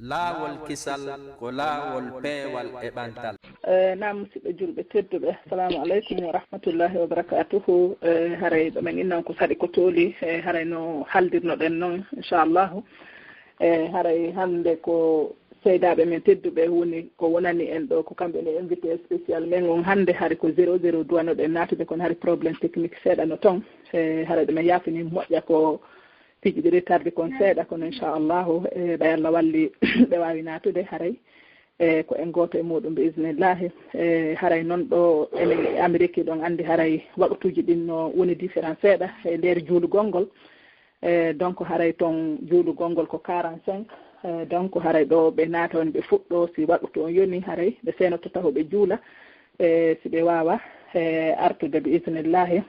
laawol kisal ko laawol peewal e ɓantal. Naam musidɓe julɓe tedduɓe, assalamu aleykum wa rahmatullahi wa barakatuhu. Haray ɗomen innan ko saɗi ko tooli haray no haldirnoɗen noon inchallahu. Haray hannde ko seydaaɓe men tedduɓe woni ko wonani en ɗo ko kamɓe ne invité spécial men on hannde hari ko 00 duwanoɗen naatude kono hari probléme technique seeɗa no toon. Haray ɗomen yaafini moƴƴa ko piiji ɗi retarde kon seeɗa kono inchallahu ɓay Allah walli ɓe waawi naatude haray ko en gooto e muɗum bi isnillahi. Haray noon ɗo enen Amérique ɗon anndi haray waɓatuuji ɗin no woni différent seeɗa e ndeer juulugol ngol. Donc haray toon juulugol ngol ko 45. Donc haray ɗo ɓe naata on ɓe fuɗɗo si waɓatu on yoni haray ɓe seenoto taw ɓe juula si ɓe waawa artude bi isnillahi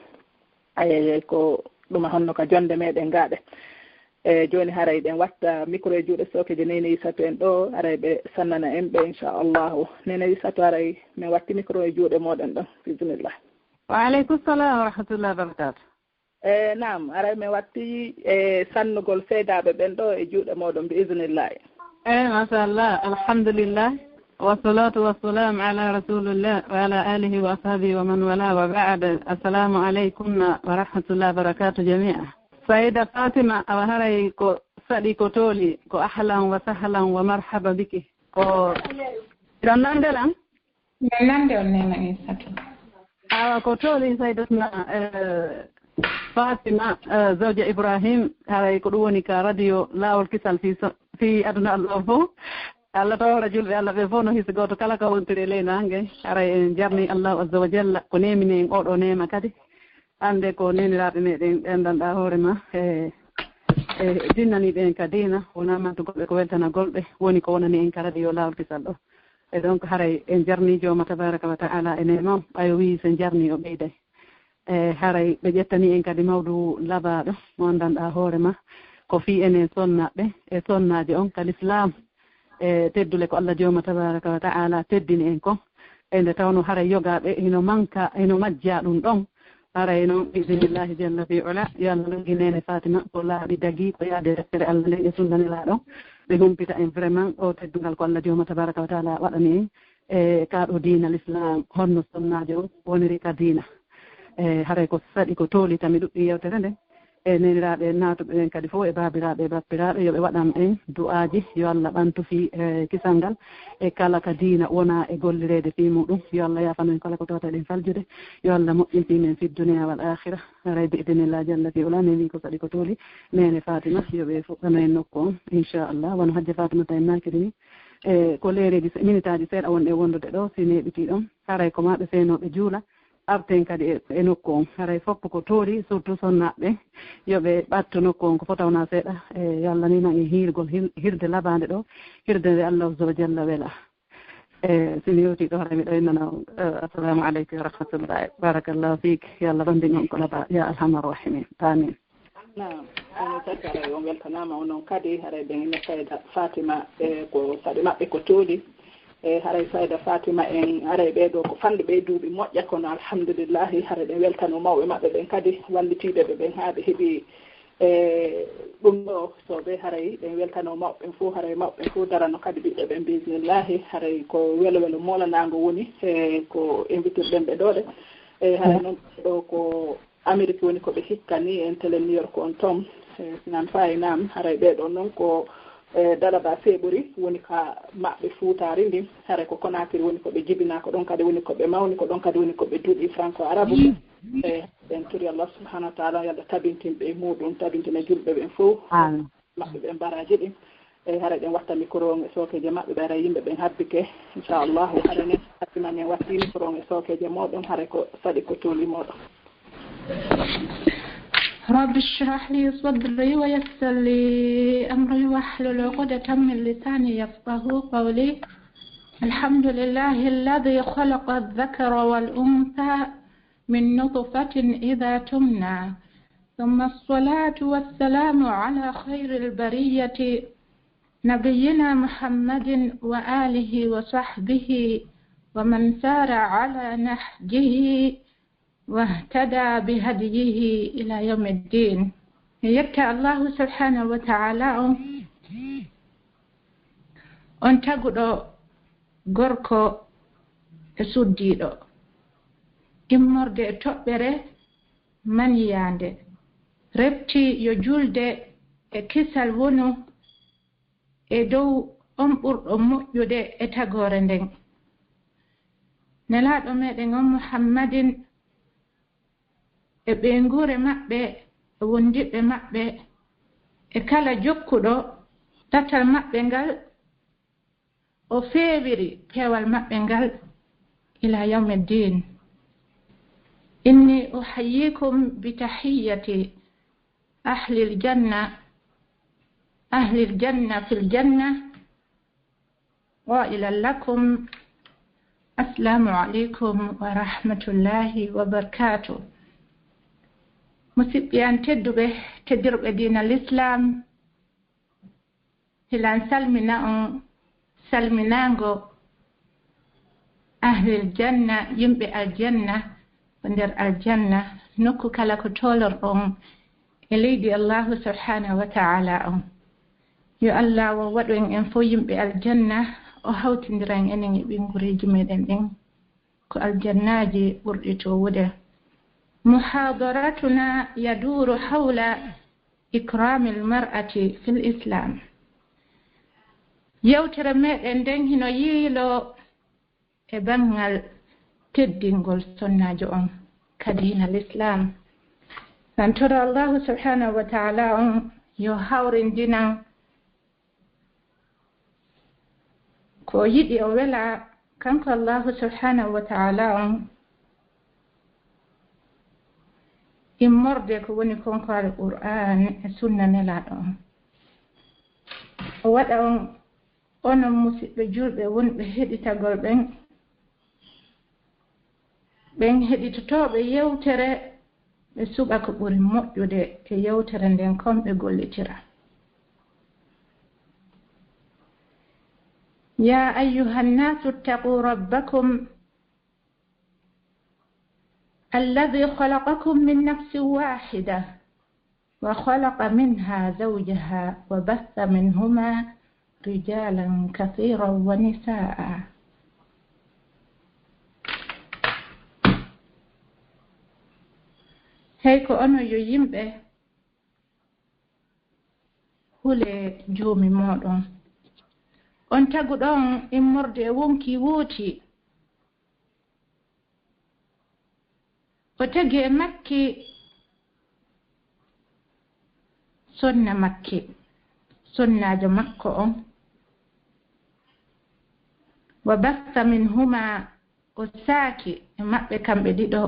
ko ɗum honno ka jonde meɗen gaaɗe. Joni haray ɗen watta micro e juuɗe sokeje Nene Isatou en ɗo haray ɓe sannana en ɓe inchallahu. Nene Isatou haray min watti micro e juuɗe moɗon ɗon bisimillah. Wa aleykum salam wa rahmatullahi wa barakatuh. Naam haray min watti sannugol seedaɓe ɓen ɗo e juuɗe moɗon bi isnillahi. Machallah, alhamdulillah wa salatu wa salam ala rasulillah wa ala alihi wa ashabihi wa man wala wa ba'da. Assalamu aleykum wa rahmatullahi wa barakatuh jami'a. Saida Fatima awa haray ko saɗi ko tooli ko ahlan wa sahlan wa marhaba biki ko ɗon nandelan nande on Nena Isatou awa ko tooli Sayyidatuna Fatima zawja Ibrahim haray ko ɗum woni ka radio laawol kisal fi aduna Allah fof Allah tawra julɓe Allah ɓe fof no hisi goto kala ka wontiri ley nangue haray en jarni Allahu azza wa jalla ko nemini en oɗo nema kadi ande ko neniraɓe meɗen ɗendanɗa hoorema e dinnaniɓe en ka dina wona mantugoɓe ko weltana golɓe woni ko wonani en ka radio laawol kisal ɗo e donc haray en jarni jooma tabaraka wa taala ene noon ɓayo wi sen jarni o ɓeyday e haray ɓe ƴettani en kadi mawdu labaɗo mo andanɗa hoorema ko fi enen sonnaɓe e sonnaji on kal islam e teddule ko Allah jooma tabaraka wa taala teddini en kon e nde tawno haray yogaɓe ino manka ino majja ɗum ɗon haray noon bisimillahi jalla fi ula yo Allah loggi Nene Fatima ko laaɓi dagi ko yaade deftere Allah nden e sunnanelaɗon ɓe humpita en vraiment o teddugal ko Allah jooma tabaraka wa taala waɗani en e kaɗo diina l'islam honno sonnaji on woniri ka diina e haray ko saɗi ko tooli tami ɗuɗɗi yewtere nde e neniraɓe natuɓe ɓen kadi fof e babiraɓe e bappiraɓe yoɓe waɗam en du'aji yo Allah ɓantu fi kisal ngal e kala ka diina wona e gollirede fi muɗum yo Allah yafanoen kala ko tawata ɗen faljude yo Allah moƴƴin fimen fi dunia wal akhira haray bi idinillah jalla fi ula min wi ko saɗi ko tooli Nene Fatima yoɓe fuɗɗano en nokku on inchallah wono hajja Fatima ta en nakiri ni e ko leereji minute aji seeɗa wonɗe wondude ɗo si neɓiti ɗon haray ko maɓe seenoɓe juula arten kadi e nokku on haray foppo ko toori surtout sonnaɓe yoɓe ɓatto nokku on ko fotawna seeɗa e yo Allah ninan e hiirgol hirde labande ɗo hirde nde Allah azza wa jalla wela e simi yewti ɗo haray miɗo innana assalamu aleykum wa rahmatullahi barakallahu fik yo Allah ɓandin on ko laba ya alhamar rahimin amin. Naam ono tati haray on weltanama onon kadi haray ɓen ina Sayda Fatima e ko saɗi maɓɓe ko tooli e haray Sayda Fatima en haray ɓeɗo ko fande ɓe duuɓi moƴƴa kono alhamdulillahi haray ɓe weltano mawɓe maɓɓe ɓen kadi wallitiɓeɓe ɓen haa ɓe heeɓi ɗum ɗo so ɓe haray ɓen weltano mawɓe fof haray mawɓe fof darano kadi ɓiɓɓe ɓen bisimillahi haray ko welo welo molanago woni e ko invitirɗen ɓe ɗoɗe e haray noon ɗo ko Amérique woni koɓe hikkani en télé New York on tom sinan fayi nam haray ɓeɗo noon ko dalaba feɓori woni ka maɓɓe fuutari ndin haray ko Conakry woni koɓe jibina ko ɗon kadi woni koɓe mawni ko ɗon kadi woni koɓe duuɗi franco arabe e en turi Allah subhanahu wa taala yalla tabintinɓe e muɗum tabintina julɓe ɓen fof maɓɓe ɓen baraji ɗin e haray ɗen watta micro e sokeje maɓɓe ɓe haray yimɓe ɓen habbike inchallahu haray nen hatimani en watti micro e sokeje moɗon haray ko saɗi ko tooli moɗon. رب اشرح لي صدري ويسر لي أمري واحلل عقدة من لساني يفقهوا قولي الحمد لله الذي خلق الذكر والأنثى من نطفة إذا تمنى ثم الصلاة والسلام على خير البرية نبينا محمد وآله وصحبه ومن سار على نهجه واهتدى بهديه إلى يوم الدين. يبكى الله سبحانه وتعالى on taguɗo gorko e suddiɗo immorde e toɓɓere maniyande refti yo julde e kisal wonu e dow on ɓurɗo moƴƴude e tagore nden nelaɗo meɗen on muhammadin e ɓeengure maɓɓe e wondiɓɓe maɓɓe e kala jokkuɗo ɗatal maɓɓe ngal o feewiri peewal maɓɓe ngal ila yawmi ddin inni uhayyikum bitahiyati ahlil janna fil janna qailan lakum assalamu aleykum wa rahmatullahi wa barakatuh. Musidɓe an tedduɓe teddirɓe diina l'islam hilan salmina on salminango ahlil janna yimɓe aljanna ko nder aljanna nokku kala ko tolorɗon e leydi allahu subhanahu wa ta'ala on yo allah wo waɗu en fof yimɓe aljanna o hawtindiran enen e ɓingureji meɗen ɗin ko aljannaji ɓurɗi towude. محاضرتنا يدور حول إكرام المرأة في الإسلام. يوتر مدن دن هنا ييلو إبنغال تدينغول سنة جون كدين الإسلام. فانترى الله سبحانه وتعالى يحاورن دينا كو يدي أولا كانك الله سبحانه وتعالى immorde ko woni konko alqur'an e sunna nelaɗo o waɗa on onon musidɓe julɓe wonɓe heɗitagol ɓen heɗitotoɓe yewtere ɓe suɓa ko ɓuri moƴƴude e yewtere nden kon ɓe gollitira. ya ayyuha nnasu ittaqu rabbakum الذي خلقكم من نفس واحدة وخلق منها زوجها وبث منهما رجالا كثيرا ونساء. هيكو أنو يجيمبه هولي جومي مودون on taguɗon immorde wonki wuuti o tagi e makki sonna makki sonnajo makko on wa basta min huma o saaki e maɓɓe kamɓe ɗiɗo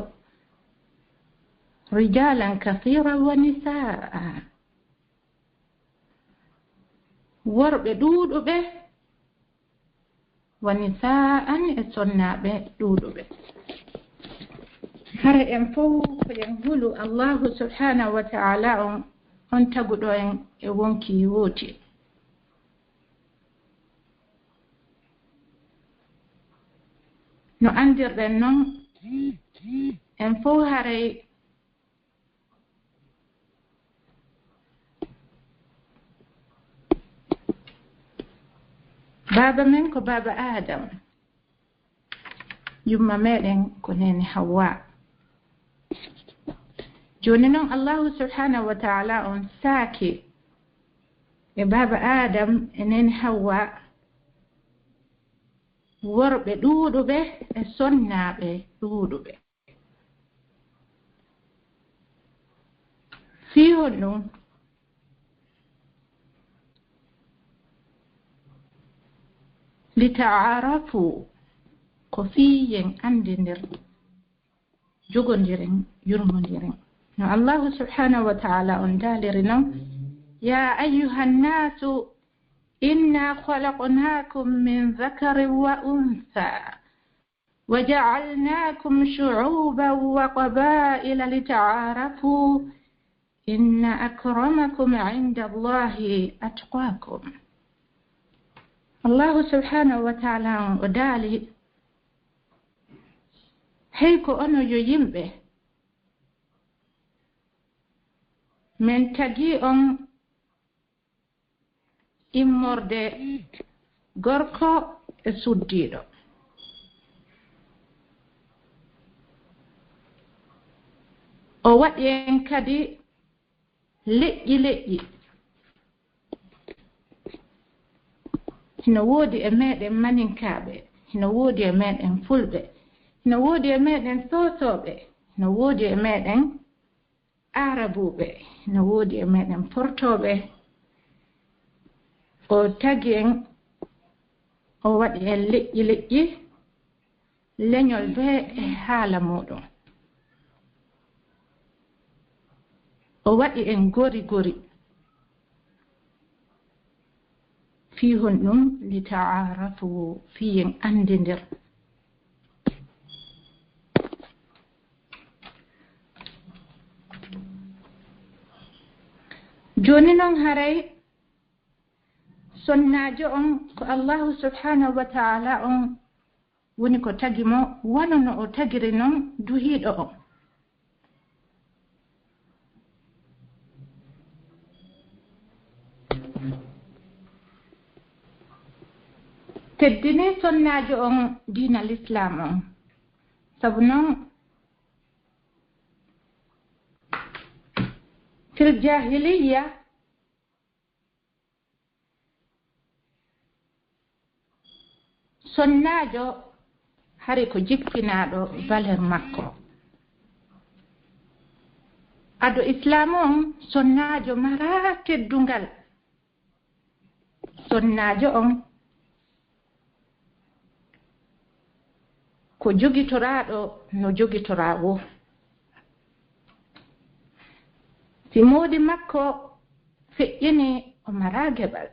rijalan kathiran wa nisaa worɓe ɗuuɗuɓe wa nisaan e sonnaɓe ɗuuɗuɓe. hara en fof ko en hulu allahu subhanahu wa ta'ala on taguɗo en e wonki wooti. no andirɗen noon en fof haray baba men ko baba Adam yumma meɗen ko nene Hawwa. joni noon allahu subhanahu wa ta'ala on saaki e baba Adam e nene Hawwa worɓe ɗuuɗuɓe e sonnaɓe ɗuuɗuɓe. fihon ɗum lita'arafu ko fiyen andidir jogodiren yurmodiren. no allahu subhanahu wa ta'ala on daliri noon ya ayyuhan nasu inna khalaqnakum min dhakarin wa untha wa ja'alnakum shu'uban wa qaba'ila lita'arafu inna akramakum 'inda Allahi atqakum. allahu subhanahu wa ta'ala o daali hey ko ono yo yimɓe men tagi on immorde gorko e suddiiɗo. O waɗi en kadi leƴƴi hino woodi e meɗen maninkaaɓe, hino woodi e meɗen fulɓe, hino woodi e meɗen soosooɓe, hino woodi e meɗen arabuɓe, hino woodi e meɗen portooɓe. O tagi en, o waɗi en leƴƴi leñol be e haala muɗum. O waɗi en gori fihon ɗum li ta'arafu, fiyen andidir. Joni noon haray sonnajo on ko Allahu subhanahu wa ta'ala on woni ko tagi mo, wano no o tagiri noon duhiiɗo on. teddini sonnajo on diina l'islam on, sabu noon fil jahiliya sonnajo hari ko jippinaɗo valeur makko. Ado islam on sonnajo mara teddungal, sonnajo on ko jogitoraɗo no jogitorawo. Si moodi makko feƴƴini o mara geɓal.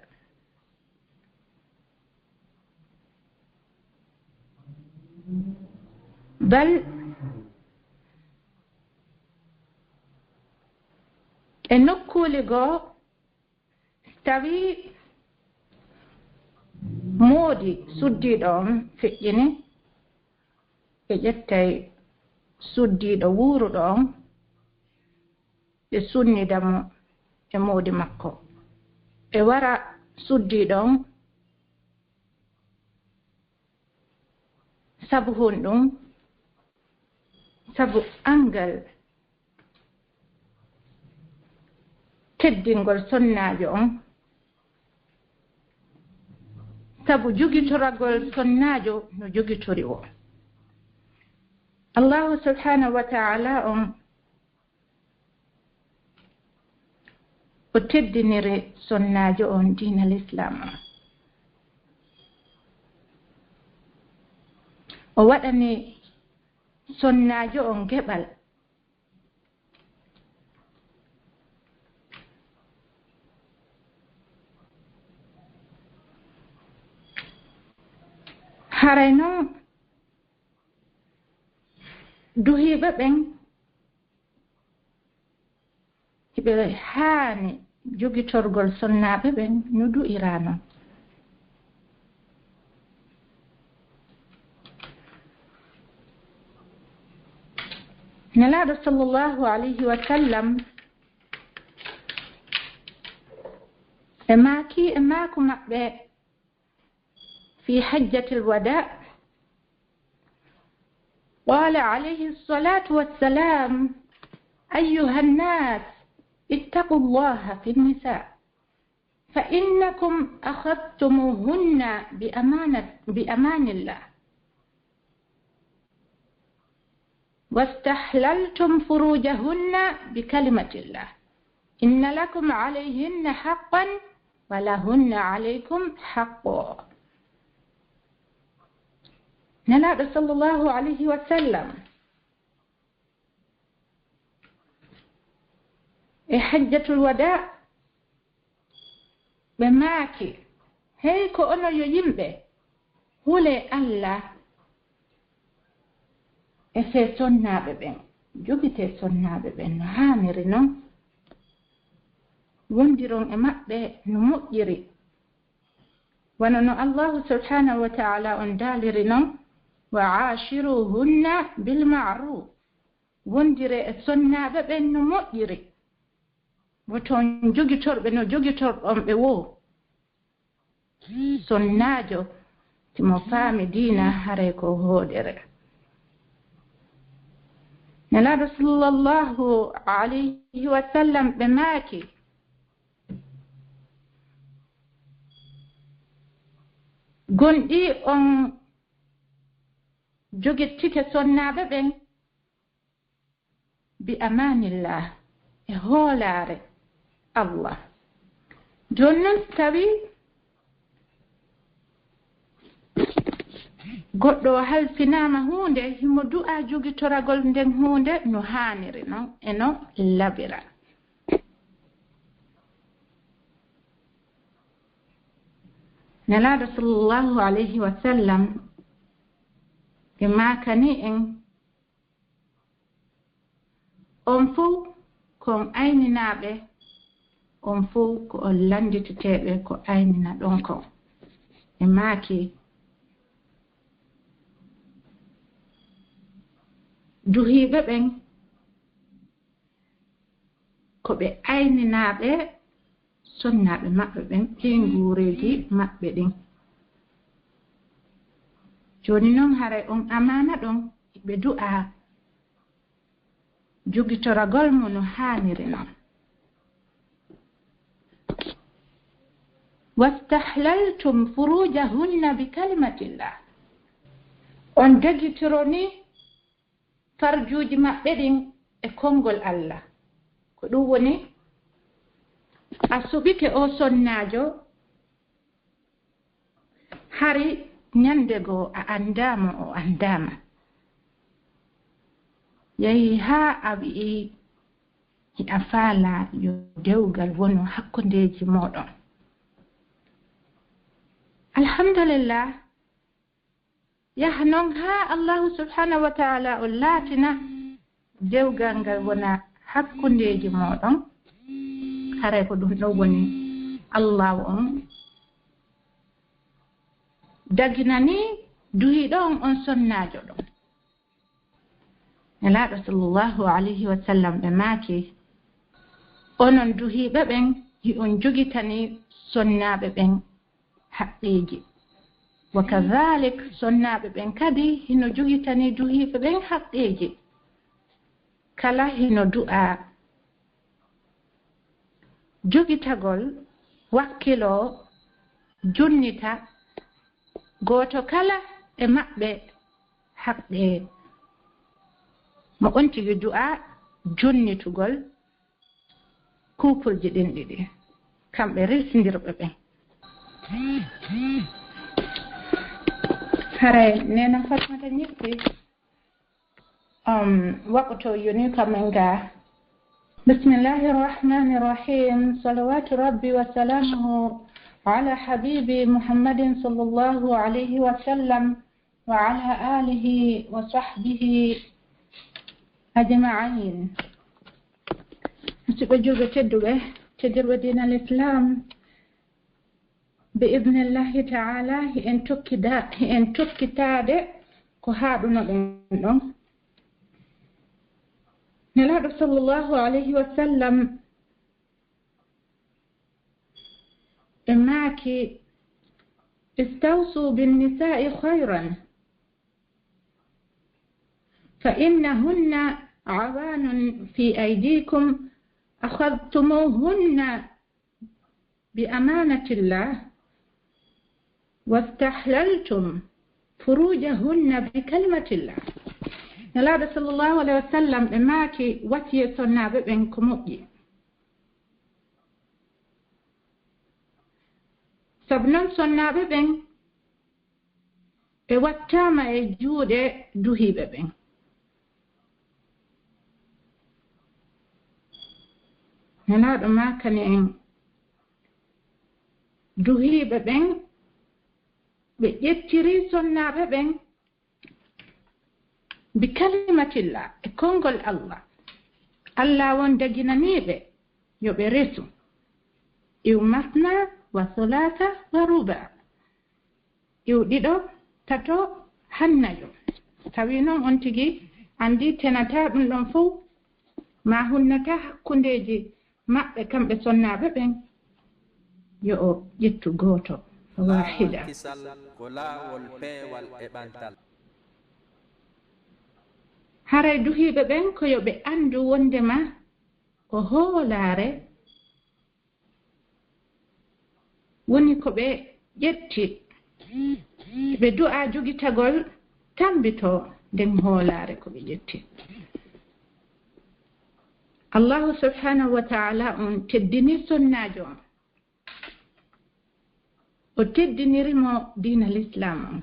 Bal e nokkuli goo tawi moodi suddiɗo on feƴƴini, ɓe ƴettay suddiɗo wuuruɗo on ɓe sunnida mo e moodi makko. Ɓe wara suddiɗo on sabu honɗum, sabu angal teddingol sonnajo on, sabu jogitoragol sonnajo no jogitori o. Allahu subhanahu wa ta'ala on o teddiniri sonnajo on diina l'islam on. O waɗani sonnajo on geɓal. Haray noon duhiiɓe ɓen hiɓe haani jogitorgol sonnaaɓe ɓen no du'ira noon. Nelaaɗo sallallahu alayhi wa sallam e maaki e maaku maɓɓe fi hajjati alwada قال عليه الصلاة والسلام أيها الناس اتقوا الله في النساء فإنكم أخذتموهن بأمان الله واستحللتم فروجهن بكلمة الله إن لكم عليهن حقا ولهن عليكم حق. Nelaaɗo sallallahu alayhi wa sallam e hajjatul wada ɓe maaki, hey ko ono yo yimɓe hule Allah e fe sonnaaɓe ɓen, jogite sonnaaɓe ɓen no haaniri noon, wondiron e maɓɓe no moƴƴiri, wano no Allahu subhanahu wa ta'ala on daaliri noon, wa aashiruhunna bil ma'ruf, wondire e sonnaaɓe ɓen no moƴƴiri, woton jogitorɓe no jogitorɗon ɓe wo. sonnajo timo faami diina haray ko hoodere nelaɗo sallallahu alayhi wa sallam ɓe maaki gonɗi on jogittike sonnaɓe ɓen bi amanillah e hoolare Allah joni noon tawi goɗɗo halfinama hunde himo du'a jogitoragol nden hunde no haniri noon e no labira nelaɗo sallallahu alayhi wa sallam e makani en on fuu kon ayninaɓe on fuu ko on landiteteɓe ko aynina ɗon kon e maaki duhiɓe ɓen ko ɓe ayninaɓe sonnaɓe maɓɓe ɓen ɗi nguureji maɓɓe ɗin joni noon haray on amana ɗon ɓe du'a jogitoragol mo no haniri noon wastahlaltum furujahunna bi kalimatillah on jogitoroni farjuuji maɓɓe ɗin e konngol Allah ko ɗum woni a suɓike o sonnajo hari ñande goo a andama o andama yehi haa a wi'i a faala yo dewgal wono hakkundeji moɗon alhamdulillah yaha noon haa allahu subhanahu wa ta'ala o laatina dewgal ngal wona hakkundeji moɗon haray ko ɗum ɗo woni allahu on daginani duhiɗo on sonnajo ɗon nelaɗo sallallahu alayhi wa sallam ɓe maaki onon duhiɓe ɓen hi on jogitani sonnaɓe ɓen haqqeji wa kadhalik sonnaɓe ɓen kadi hino jogitani duhiɓe ɓen haqqeji kala hino du'a jogitagol wakkilo junnita goto kala e maɓɓe haqqe mo on tigi du'a junnitugol kuupulji ɗin ɗiɗi kamɓe resdirɓe ɓen haray nena fatmata ñippi waqto yoni kamen ga bismillahi irrahmani irrahim salawatu rabbi wa salamuhu على حبيبي محمد صلى الله عليه وسلم وعلى آله وصحبه أجمعين سبجوغ تدوه دين الإسلام بإذن الله تعالى إن تكتاد كهادنا لهم نلاد صلى الله عليه وسلم إماك استوصوا بالنساء خيرا فإنهن عوان في أيديكم أخذتموهن بأمانة الله واستحللتم فروجهن بكلمة الله نلاد صلى الله عليه وسلم إماك وتيسنا بينكم sabnon sonnaɓe ɓen ɓe wattama e juuɗe duhiɓe ɓen nenaɗo makani en duhiɓe ɓen ɓe ƴettiri sonnaɓe ɓen bi kalimatillah e konngol Allah won daginaniɓe yo ɓe resu iw masna wa solata wa ruba iwɗiɗo tato hannajo tawi noon on tigi andi tenata ɗum ɗon fof ma hunnata hakkundeji maɓɓe kamɓe sonnaɓe ɓen yo o ƴettu goto واحدة. kisal ko laawol peewal e ɓantal. haray duhiiɓe ɓen ko yo ɓe anndu wondema ko hoolaare woni ko ɓe ƴetti ɓe du'a jogitagol tambito nden hoolaare ko ɓe ƴetti. Allahu subhanahu wa ta'ala on teddini sonnaajo on, o teddinirimo diina l'islam on.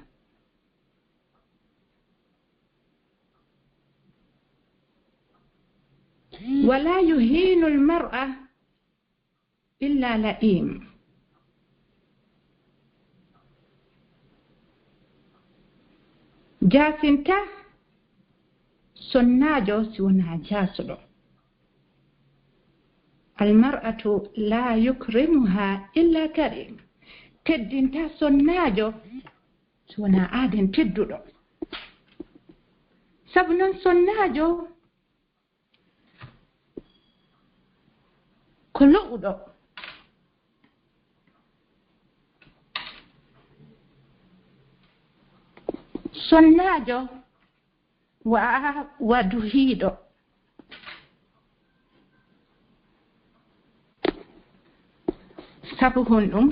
wala yuhinu almar'a illa la'im. jaasinta sonnaajo si wonaa jaasuɗo. almar'atu la yukrimuha illa karim. teddinta sonnaajo si wonaa aaden tedduɗo. sabu noon sonnaajo ko lo'uɗo. sonnaajo wa duhiiɗo. sabu honɗum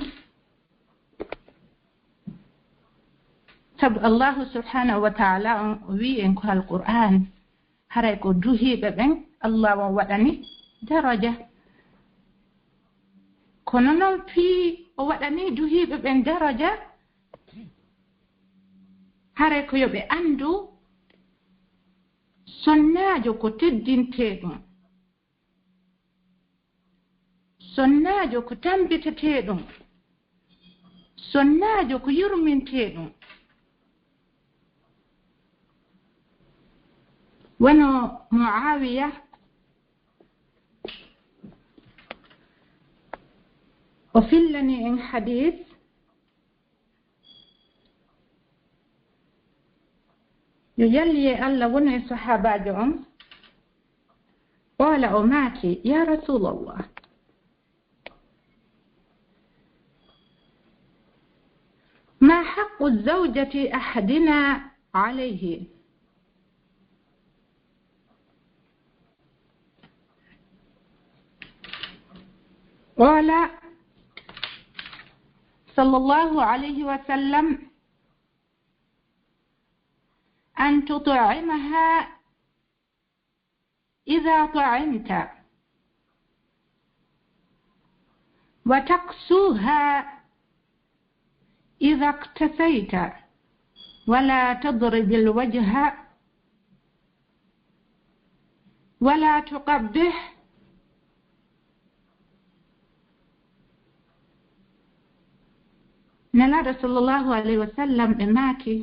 sabu Allahu subhanahu wa ta'ala on wi en ko alqur'an haray ko duhiiɓe ɓen Allah on waɗani daraja. kono noon fii o waɗani duhiiɓe ɓen daraja haray ko yo ɓe anndu sonnaajo ko teddinteeɗum, sonnaajo ko tambiteteeɗum, sonnaajo ko yurminteeɗum. wono Muawiya o fillani en hadith yo yalli e Allah woni e sahabajo on qala o maaki ya rasulallah ma haqqu zawjati ahadina alayhi. قال صلى الله عليه وسلم أن تطعمها إذا طعمت وتقسوها إذا اقتسيت ولا تضرب الوجه ولا تقبح Nelaɗo sallallahu alayhi wa sallam ɓe maaki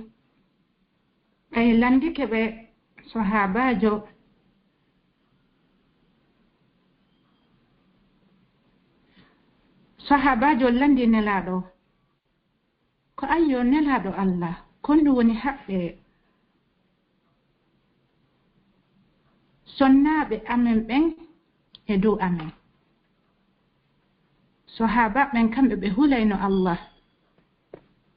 ay landike ɓe sahabajo landi nelaɗo ko ayyo nelaɗo Allah konɗum woni haɓɓe sonnaɓe amen ɓen e dow amen. sahaba ɓen kamɓe ɓe hulayno Allah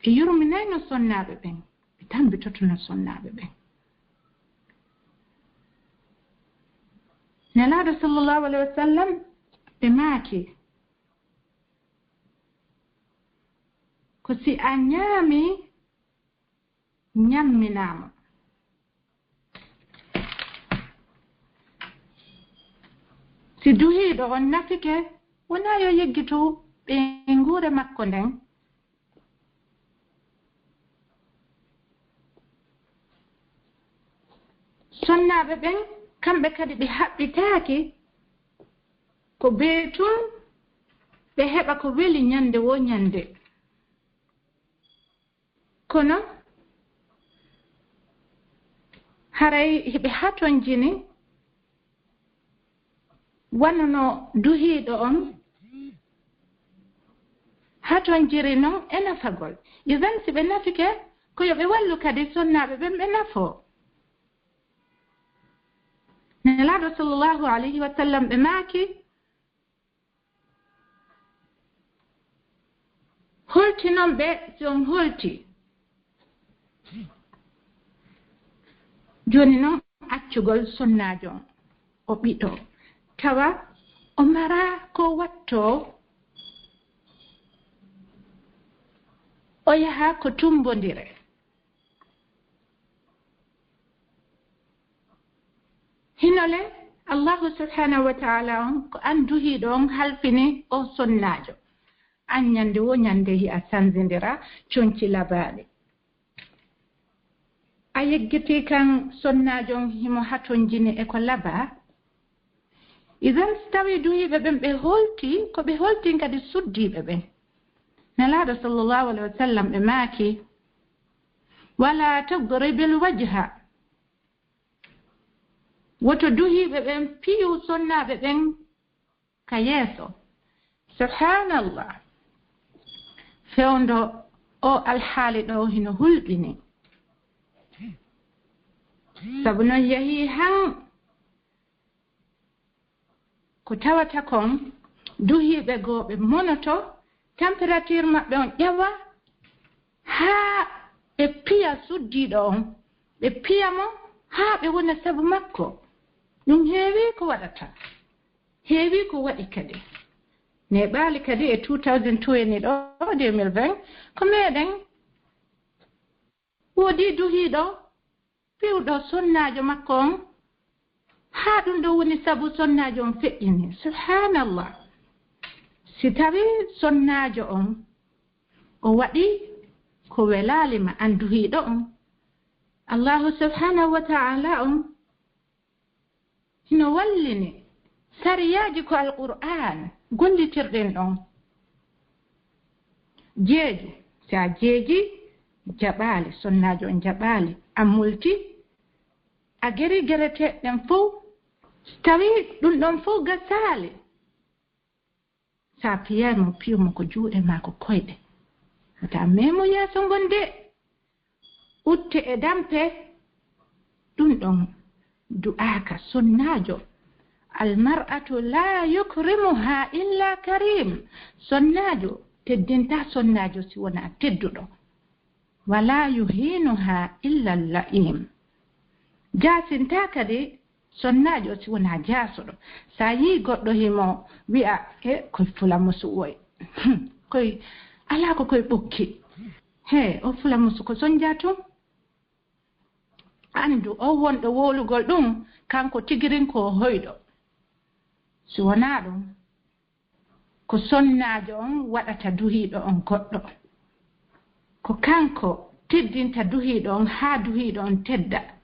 ɓe yurminayno sonnaɓe ɓen, ɓe tambitotono sonnaɓe ɓen. nelaɗo sallallahu alayhi wa sallam ɓe maaki ko si a ñaami ñamminama, si duhiiɗo on nafike wona yo yeggito ɓe nguure makko nden. sonnaɓe ɓen kamɓe kadi ɓe haɓɓitaaki ko beetum ɓe heɓa ko weli ñande wo ñande. kono haray ɓe hatonjini wonno duhiiɗo on hatonjiri noon e nafagol. idan si ɓe nafike ko yo ɓe wallu kadi sonnaɓe ɓen ɓe nafoo. nelaɗo sallallahu alayhi wa sallam ɓe maaki holti noon ɓe son holti joni noon accugol sunnajo o ɓiɗo tawa o mara ko watto o yaha ko tumbodire hinole allahu subhanahu wa ta'ala on ko an duhiɗo on halfini o sunnajo an ñande wo ñande hi'a sanzindira conci labaɗe a yeggiti kan sunnajo on himo haton jini e ko laba idan tawi duhiɓe ɓen ɓe holti ko ɓe holti kadi suddiɓe ɓen nelaɗo sallllahu alayhi wa sallam ɓe maaki wala tadribil wajha woto duhiɓe ɓen piyu sonnaɓe ɓen ka yeeso subhanallah fewndo o alhaali ɗo hino hulɓini sabu noon yehi han ko tawata kon duhiɓe goo ɓe monoto température maɓɓe on ƴewa haa ɓe piya suddiɗo on ɓe piya mo haa ɓe wona sabu makko ɗum heewi ko waɗata heewi ko waɗi kadi ne ɓaali kadi e 2002 ni ɗo 2020 ko meɗen woodi duhiiɗo piwɗo sonnajo makko on haa ɗum ɗo woni sabu sonnajo on feƴƴini subhanallah si tawi sonnajo on o waɗi ko welalima an duhiiɗo on allahu subhanahu wa ta'ala on hino wallini sariyaji ko alqur'an gollitirɗen ɗon jeeju si a jeeji jaɓaali sonnajo on jaɓaali a multi a geri gereteɗen fof tawi ɗum ɗon fof gasaali sa piyaymo piyumo ko juuɗe ma ko koyɗe hata memo yeeso gonde utte e dampe ɗum ɗon du'aka sonnajo almar'atu la yukrimuha illa karim sonnajo teddinta sonnajo si wona tedduɗo wala yuhinuha illa la'im jasinta kadi sonnajo si wona jasuɗo sa yi goɗɗo himo wi'a e koye fulamusu woy koye ala ko koye ɓokki he o fulamusu ko sonja tum andu o wonɗo wolugol ɗum kanko tigirin ko hoyɗo si wona ɗum ko sonnajo on waɗata duhiiɗo on goɗɗo ko kanko teddinta duhiiɗo on haa duhiiɗo on tedda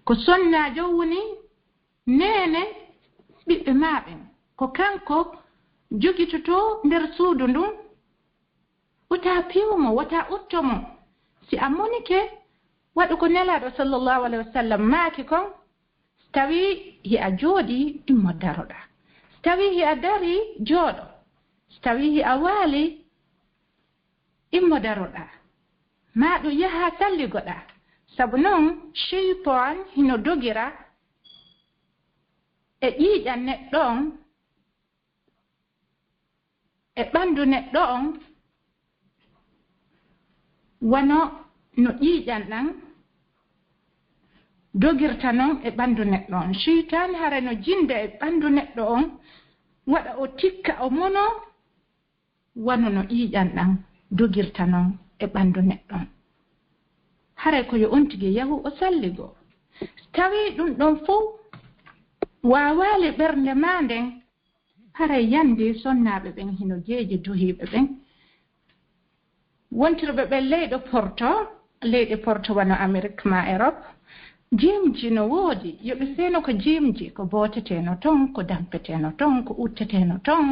ko sonnajo woni nene ɓiɓɓe maɓen ko kanko jogitoto nder suudu ndun wota piwmo wota uttomo si a monike waɗu ko nelaɗo sallllahu alayhi wa sallam maaki kon tawi hi'a jooɗi immo daroɗa tawi hi'a dari jooɗo tawi hi'a waali immo daroɗa maɗo yaha salligoɗa sabu noon cheytan hino dogira e ƴiiƴan neɗɗo on e ɓanndu neɗɗo on wano no ƴiiƴan ɗan dogirta noon e ɓanndu neɗɗo on cheytan hara no jinda e ɓanndu neɗɗo on waɗa o tikka o mono wano no ƴiiƴan ɗan dogirta noon e ɓanndu neɗɗo on haray ko yo on tigi yahu o salligo tawi ɗum ɗon fof waawaali ɓernde ma nden haray yandi sonnaaɓe ɓen hino jeeji duhiiɓe ɓen wontirɓe ɓen leyɗe porto wano amérique ma europe jimji no woodi yoɓe seeno ko jimji ko booteteno ton ko dampeteno ton ko utteteno ton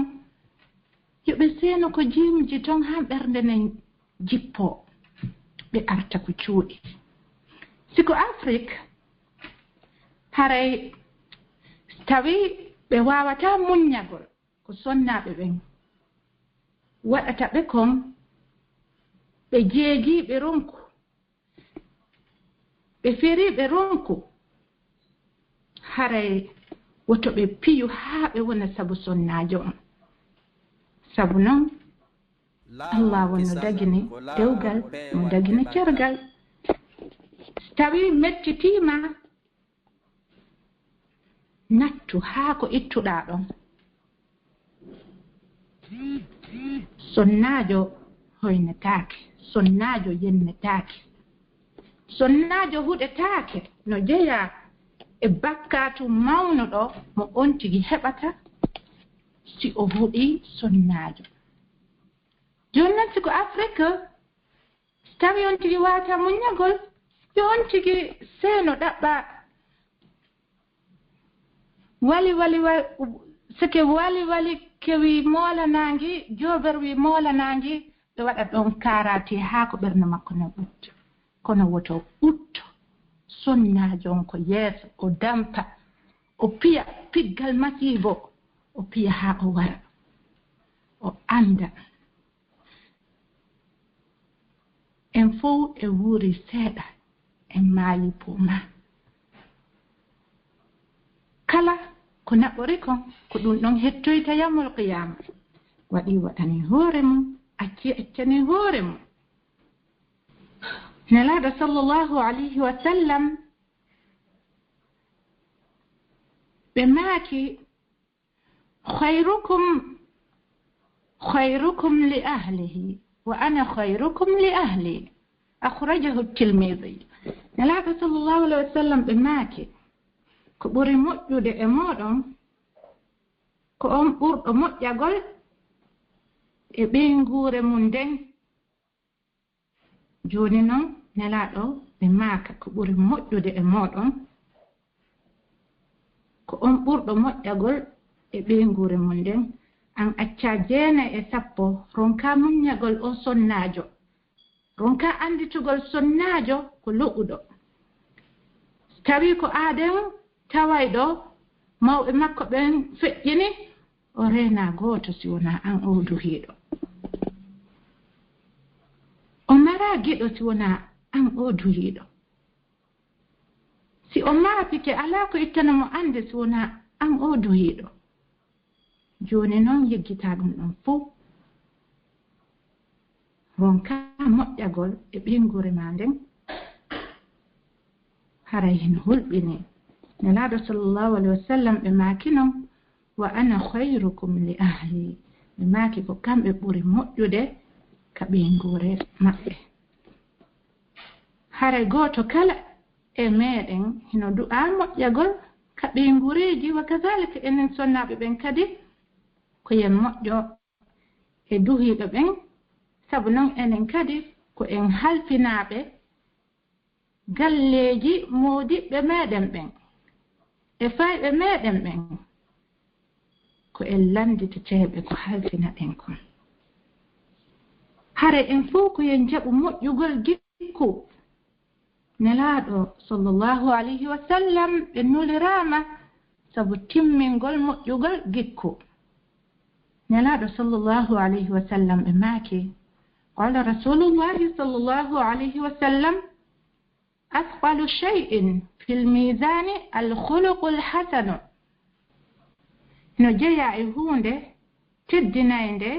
yoɓe seeno ko jimji ton haa ɓernde nen jippo ɓe arta ko cuuɗi siko afrique haray tawi ɓe wawata muññagol ko sonnaaɓe ɓen waɗata ɓe kon ɓe jeegiiɓe ronku ɓe feriiɓe ronku haray woto ɓe piyu haa ɓe wona sabu sonnaajo on sabu noon Allah wonno dagini dewgal mo dagina cergal tawi mettitima nattu haa ko ittuɗa ɗon sonnajo hoynetaake sonnajo yennetaake sonnajo huɗetaake no jeeya e bakkatu mawnuɗo mo on tigi heɓata si o huɗi sonnajo joni noon siko Afrique tawi on tigi wata muñagol yo on tigi seeno ɗaɓɓa sike wali kewi moolanangi jober wi moolanangi ɓe waɗa ɗon karati haa ko ɓernde makko no ɓutta kono woto ɓutto sonnajon ko yeeso o dampa o piya piggal masibo o piya haa o wara o anda en fof e wuuri seeɗa en maayi puma kala ko naɓori kon ko ɗum ɗon hettoyta yamol qiyama waɗi waɗani hoore mum accani hoore mum nelaɗo sallllahu alayhi wa sallam ɓe maaki khayrukum li ahlihi wa ana khayrukum li ahli akhrajahu tirmidhi nelaɗo sallllahu alayhi wa sallam ɓe maaki ko ɓuri moƴƴude e moɗon ko on ɓurɗo moƴƴagol e ɓeyngure mum nden joni noon nelaɗo ɓe maaka ko ɓuri moƴƴude e moɗon ko on ɓurɗo moƴƴagol e ɓeyngure mum nden an acca 9 ronka muññagol o sonnajo ronka anditugol sonnajo ko loɓuɗo tawi ko aaden tawayɗo mawɓe makko ɓen feƴƴini o rena gooto si wona an o duhiiɗo o mara giɗo si wona an o duhiiɗo si o maafike alaa ko ittana mo ande si wona an o duhiiɗo jooni noon yeggita ɗum ɗon fof ronka moƴƴagol e ɓingure ma nden haray hen hulɓini nelaɗo sallllahu alayhi wa sallam ɓe maaki noon wa ana khayrukum li ahli ɓe maaki ko kamɓe ɓuri moƴƴude ka ɓingure maɓɓe haray gooto kala e meɗen hino du'a moƴƴagol ka ɓingureji wa kadalika enen sonnaɓe ɓen kadi ko yen moƴƴo e duhiɓe ɓen sabu noon enen kadi ko en halfinaɓe galleji modiɓɓe meɗen ɓen e fayɓe meɗen ɓen ko en landiteteɓe ko halfina ɗen kon hare en fof ko yen jaɓu moƴƴugol gikku nelaɗo sallllahu alayhi wa sallam ɓe nulirama sabu timmingol moƴƴugol gikku nelaɗo sallllahu alayhi wa sallam ɓe maaki qala rasulullahi sallllahu alayhi wa sallam asqalu shay'in fi lmisani alkhuluqu lhasanu no jeeya e hunde teddinayde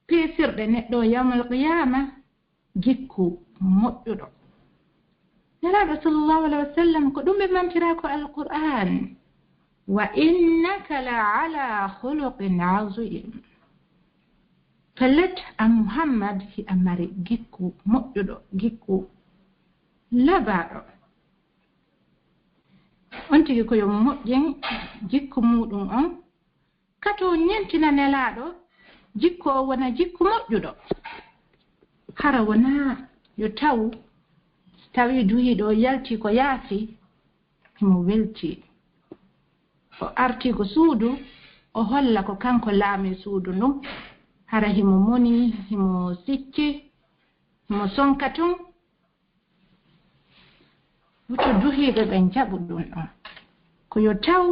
peesirɗe neɗɗo yawmal qiyama gikku moƴƴuɗo nelaɗo sallllahu alayhi wa sallam ko ɗum ɓe mantira ko alqur'an wa innaka la ala khuluqin azim pellet a muhammad hi a mari gikku moƴƴuɗo gikku labaɗo on tigi koyo moƴƴen jikku muɗum on kato ñentina nelaɗo jikku o wona jikku moƴƴuɗo hara wona yo tawi duhiɗo o yalti ko yaafi himo welti o arti ko suudu o holla ko kanko laami suudu ndun hara himo moni himo sicci himo sonka tun wuto duhiɓe ɓen jaɓu ɗum ɗon ko yo taw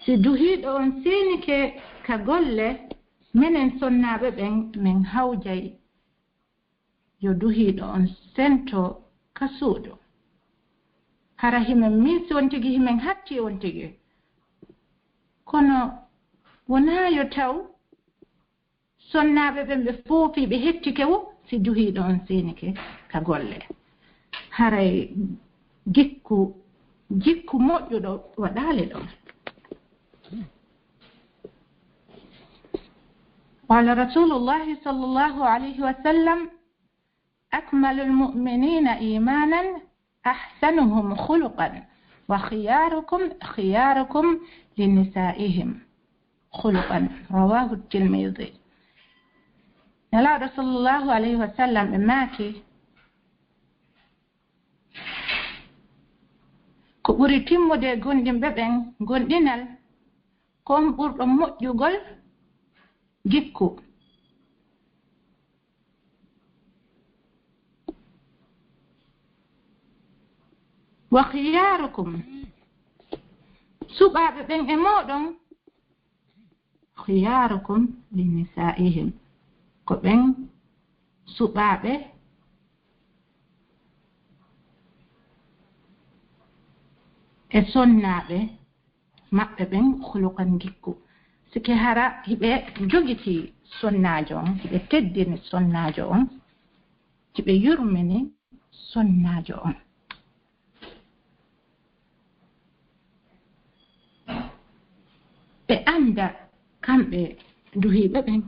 si duhiɗo on senike ka golle minen sonnaɓe ɓen min hawjay yo duhiɗo on sento ka suudu hara himen miisi on tigi himen hatti on tigi kono wona yo taw sonnaɓe ɓen ɓe foofi ɓe hettike wo si duhiɗo on senike ka golle. Haray jikku moƴƴuɗo waɗali ɗon. قال رسول الله صلى الله عليه وسلم أكمل المؤمنين إيمانا أحسنهم خلقا وخياركم خياركم لنسائهم خلقا رواه الترمذي. نلا رسول الله عليه وسلم ماكي ko ɓuri timmude gonɗinɓe ɓen gonɗinal kon ɓurɗo moƴƴugol jikku. wa khiyarukum suɓaɓe ɓen e moɗon khiyarukum li nisaihim ko ɓen suɓaɓe e sonnaɓe maɓɓe ɓen hulukan gikku. Sike hara hiɓe jogiti sonnajo on, hiɓe teddini sonnajo on, hiɓe yurmini sonnajo on. Ɓe anda kamɓe duhiɓe ɓen.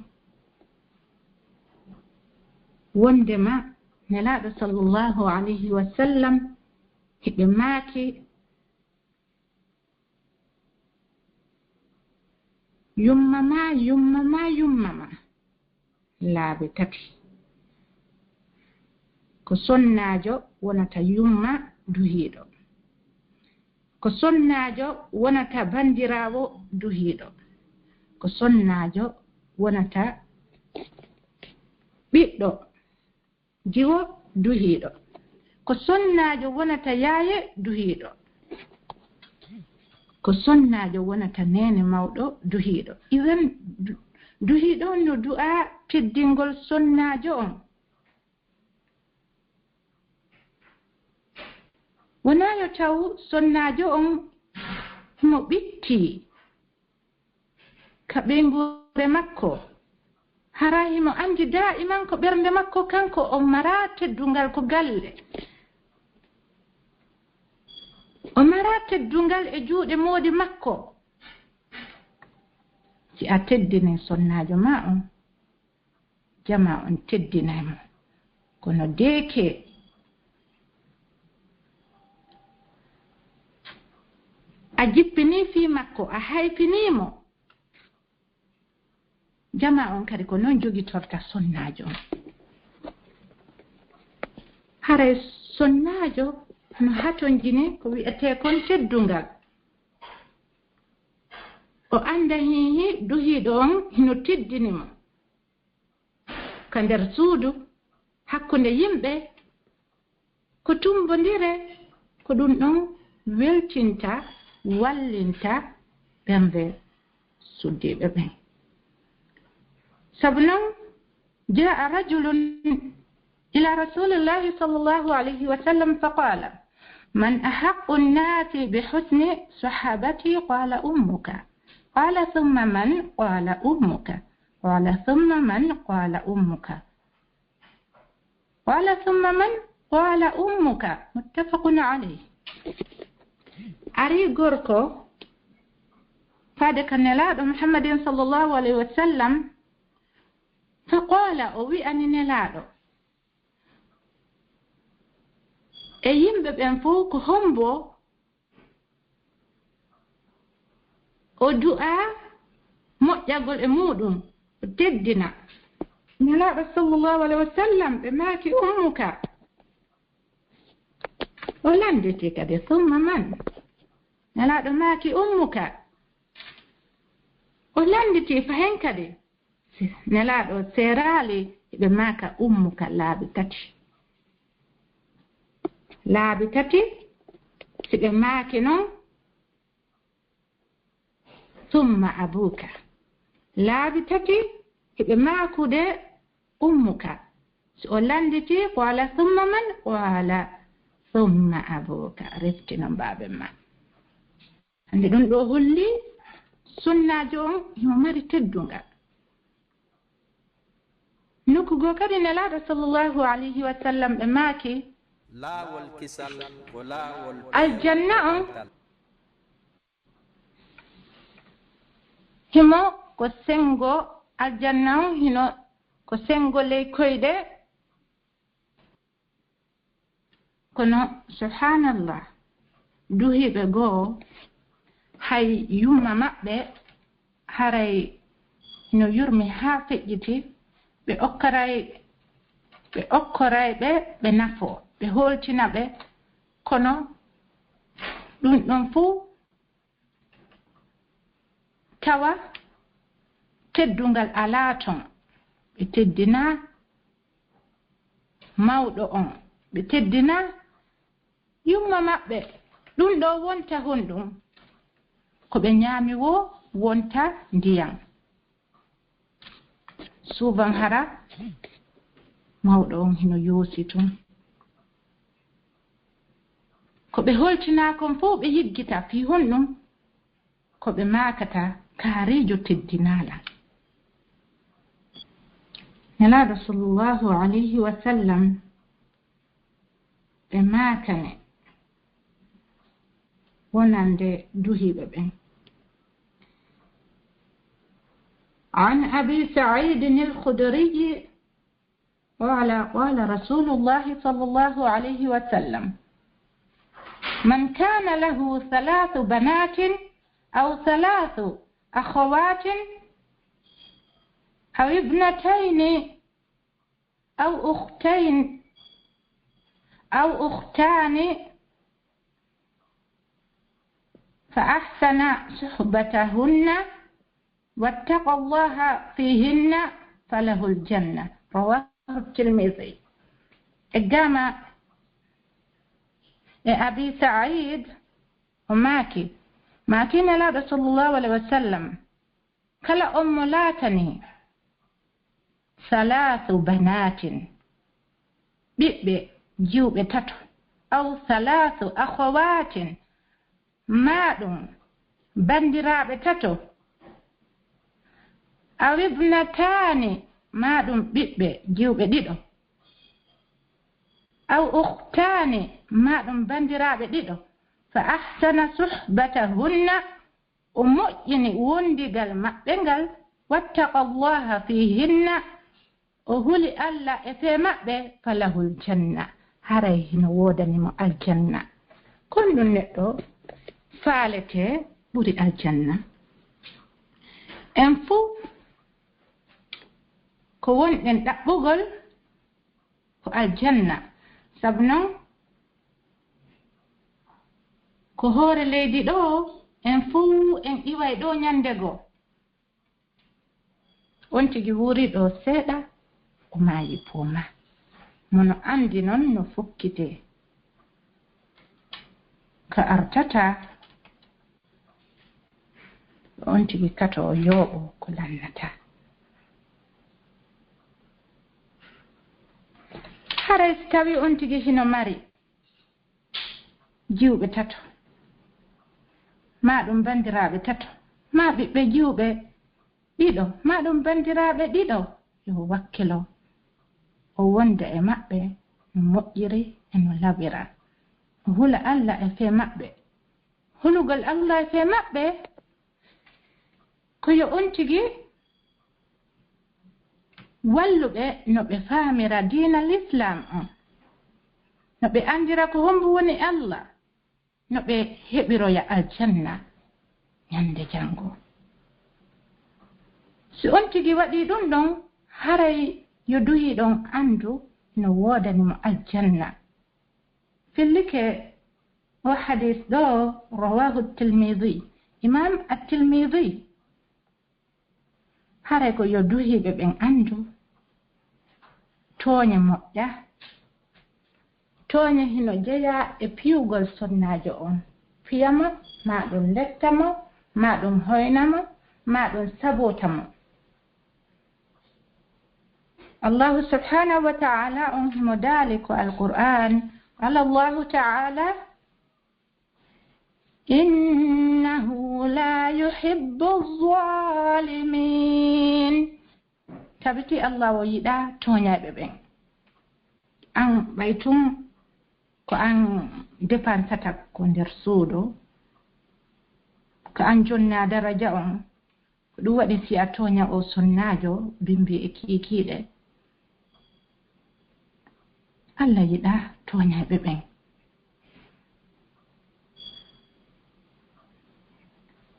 Wondema nelaɗo sallallahu alayhi wa sallam hiɓe maaki yummama laabi tati. Ko sonnajo wonata yumma duhiɗo, ko sonnajo wonata bandirawo duhiɗo, ko sonnajo wonata ɓiɗɗo jiwo duhiɗo, ko sonnajo wonata yaaye duhiɗo, ko sonnajo wonata nene mawɗo duhiɗo. Iwen duhiɗo on no du'a teddingol sonnajo on. Wona yo taw sonnajo on mo ɓitti ka ɓengure makko, hara himo andi da'iman ko ɓernde makko kanko on mara teddungal ko galle, o mara teddungal e juuɗe moodi makko. Si a teddini sonnajo ma on, jama on teddinaymo. Kono deeke a jippini fi makko, a hayfinimo, jama on kadi ko non jogitorta sonnajo on. Haray sonnajo no hatonjini ko wi'ete kon teddungal. O anda hihi duhiɗo on hino teddinimo ka nder suudu hakkunde yimɓe, ko tumbodire, ko ɗum ɗon weltinta wallinta ɓernde suddiɓe ɓen. Sabu non jaa rajulun ila rasulillahi sallallahu alayhi wa sallam faqala man ahaqqu nnasi bihusni sahabati qala ummuka qala thumma man qala ummuka qala thumma man qala ummuka qala thumma man qala ummuka muttafaqun alayh. Ari gorko fade kanelaɗo muhammadin sallallahu alayhi wa sallam faqala o wi'ani nelaɗo e yimɓe ɓen fof ko hombo o du'a moƴƴagol e muɗum o teddina. Nelaɗo sallallahu alayhi wa sallam ɓe maaki ummuka, o landiti kadi thumma man. Nelaɗo maaki ummuka, o landiti fahen kadi. Nelaɗo serali ɓe maaka ummuka laabi tati. Laabi tati si ɓe maaki non thumma abuka. Laabi tati hiɓe maakude ummuka. So o landiti qala thumma man qala thumma abuka. Reftino baaɓe ma. Ande ɗum ɗo holli sunnajo on himo mari teddungal. tokkugo kadi nelaɗo sallllahu alayhi wa sallam ɓe maaki laawol kisal ko laawol aljanna on himo ko sengo aljanna on hino ko sengo ley koyɗe kono subhanallah duhiɓe goo hay yumma maɓɓe haray no yurmi haa feƴƴiti ɓe okkorayɓe ɓe nafoo ɓe holtina ɓe kono ɗum ɗon fuu tawa teddungal alaa ton ɓe teddina mawɗo on ɓe teddina yumma maɓɓe ɗum ɗo wonta honɗum ko ɓe ñaami wo wonta ndiyam suuban hara mawɗo on hino yoosi tun ko ɓe holtinakon fof ɓe yiggita fii honɗum ko ɓe maakata kaarijo teddinaala nelaaɗo sallllahu alayhi wa sallam ɓe maakane wonande duhiɓe ɓen عن أبي سعيد الخدري قال رسول الله صلى الله عليه وسلم من كان له 3 بنات أو 3 أخوات أو ابنتين أو أختين أو أختان فأحسن صحبتهن واتقى الله فيهن فله الجنة رواه الترمذي. إجامة أبي سعيد وماكي نلا رسول الله عليه وسلم كلا لاتني 3 بنات بيبي جيوب تاتو أو 3 أخوات مادم بندراب تاتو أو ابنتان مادم بيبي جيوب ديدو أو أختان مادم بندراب ديدو فأحسن صحبتهن ومؤجن وندقل مأبنقل واتقى الله فيهن وهولي ألا إفي مأبه فله الجنة هريه نودني مع الجنة كل نتو فالته بوري الجنة انفو كون نتبغل الجنة سبنو ko hoore leydi ɗo en fuu en iway ɗo nyandego on tigi wuri ɗo seeɗa o maayi pooma mono andi non no fukkite ka artata on tigi kato o yooɓo ko lannata haray so tawi on tigi hino mari jiwɓe 3 ma ɗum bandiraɓe 3 ma ɓiɓɓe jiwɓe 2 ma ɗum bandiraɓe 2 yo wakkilo o wonda e maɓɓe no moƴƴiri e no lawira o hula Allah e fe maɓɓe hulugol Allah e fe maɓɓe ko yo on tigi walluɓe no ɓe faamira diina l'islam on no ɓe andira ko hombo woni Allah no ɓe heɓiroya aljanna ñande jango si on tigi waɗi ɗum ɗon haray yo duhi ɗon andu no woodanimo aljanna fillike o hadis ɗo rawahu at-Tirmidhi imam at-Tirmidhi haray ko yo duhiɓe ɓen andu tooña moƴƴa tooña hino jeya e piwugol sonnajo on fiyamo ma ɗum lettamo ma ɗum hoynamo ma ɗum sabotamo الله سبحانه وتعالى مدالك القرآن قال الله تعالى إنه لا يحب الظالمين tabiti Allah o yiɗa toñaɓe ɓen an ɓay tun ko an dépansata ko nder suudu ko an jonna daraja on ko ɗum waɗi si a toña o sonnajo bimbi e kiikiiɗe Allah yiɗa toñaɓe ɓen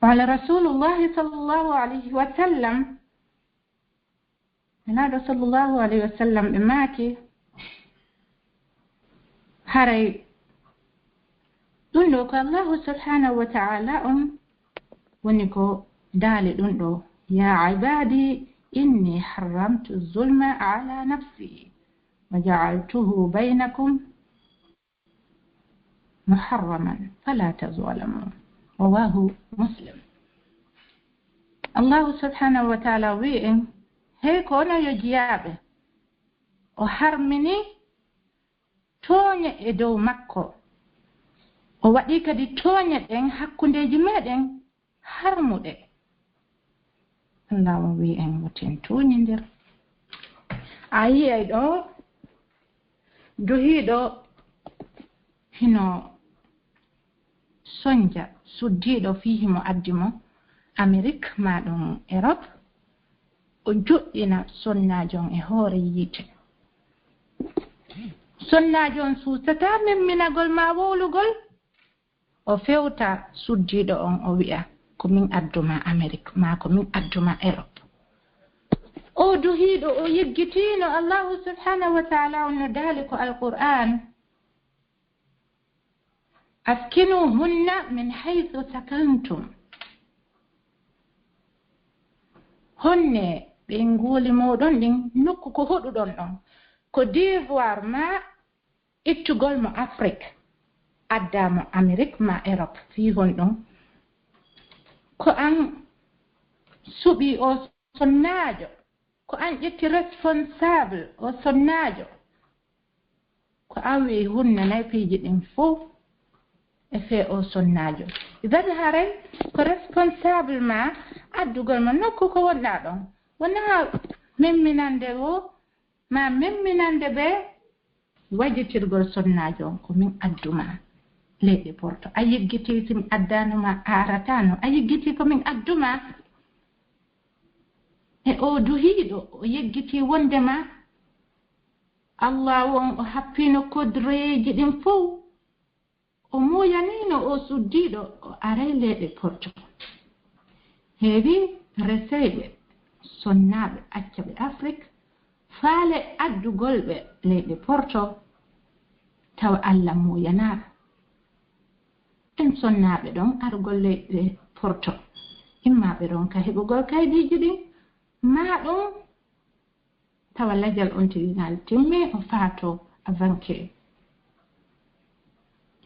qala rasulullahi sallallahu alayhi wa sallam nanaɗo sallallahu alayhi wa sallam ɓe maaki haray ɗum ɗo ko allahu subhanahu wa ta'ala on woni ko daali ɗum ɗo ya ibadi inni harramtu zulma ala nafsi wa ja'altuhu baynakum muharraman fala tazalamu rawahu muslim allahu subhanahu wa ta'ala wi en hey ko ono yo jiyaɓe o harmini tooñe e dow makko o waɗi kadi tooñe ɗen hakkundeji meɗen harmuɗe Allah o wi en woten tooñidir a yiyay ɗo duhiɗo hino soñja suddiɗo fihi mo addi mo Amérique ma ɗum Europe o joɗɗina sonnajon e hoore yiite sonnajon suusata memminagol ma wowlugol o fewta suddiɗo on o wi'a ko min adduma Amérique ma ko min adduma Europe o duhiɗo o yeggitino Allahu subhanahu wa ta'ala on no daali ko alquran askinuhunna min haythu sakantum honne ɓe nguuli moɗon ɗin nokku ko hoɗuɗon ɗon ko d'ivoire ma ittugol mo Afrique addamo Amérique ma Europe fi hon ɗon ko an suɓi o sonnajo ko an ƴetti responsable o sonnajo ko an wi hunnanay piiji ɗin fof e fe o sonnajo idan haray ko responsable ma addugol mo nokku ko wonɗa ɗon wona memminande o ma memminande ɓe wajitirgol sonnajo ko min adduma leyɗe Porto a yeggiti so mi addanoma aratano a yeggiti ko min adduma e o duhiɗo o yeggiti wondema Allah won o happino kodreji ɗin fof o moyanino o suddiɗo o aray leyɗe Porto heewi reseyɓe sonnaɓe accaɓe Afrique faale addugolɓe leyɗe Porto tawa Allah moyanaka en sonnaɓe ɗon argol leyɗe Porto immaɓe ɗon ka heɓugol kaydiji ɗin ma ɗum tawa lajal on tribunal timmi o faato avanke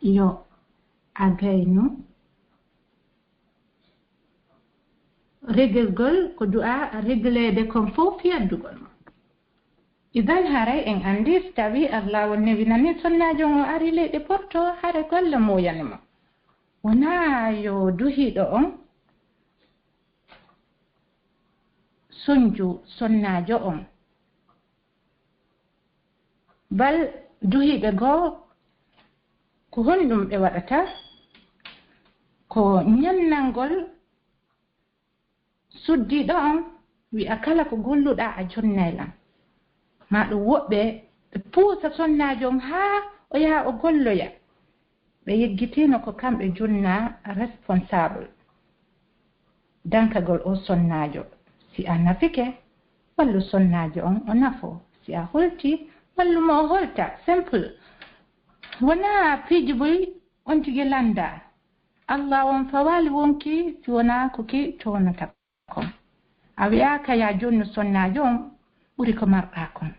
yo a gaynu reglgol ko du'a reglede kon fof fi addugol mo idan haray en andi so tawi Allah wonni winani sonnajo o ari leyɗe Porto hare golle moyanimo wona yo duhiɗo on sonju sonnajo on bal duhiɓe goo ko honɗum ɓe waɗata ko ñannalngol suddiɗo on wi'a kala ko golluɗa a jonnaylam ma ɗum woɓɓe ɓe puusa sonnajo on haa o yaha o golloya ɓe yeggitino ko kamɓe jonna responsable dankagol o sonnajo si a nafike wallu sonnajo on o nafo si a holti wallumo o holta simple wona piiji boy on tigi landa Allah on fawali wonki si wona koki tonata kon a wiyaka ya jonnu sonnajo on ɓuri ko marɗa kon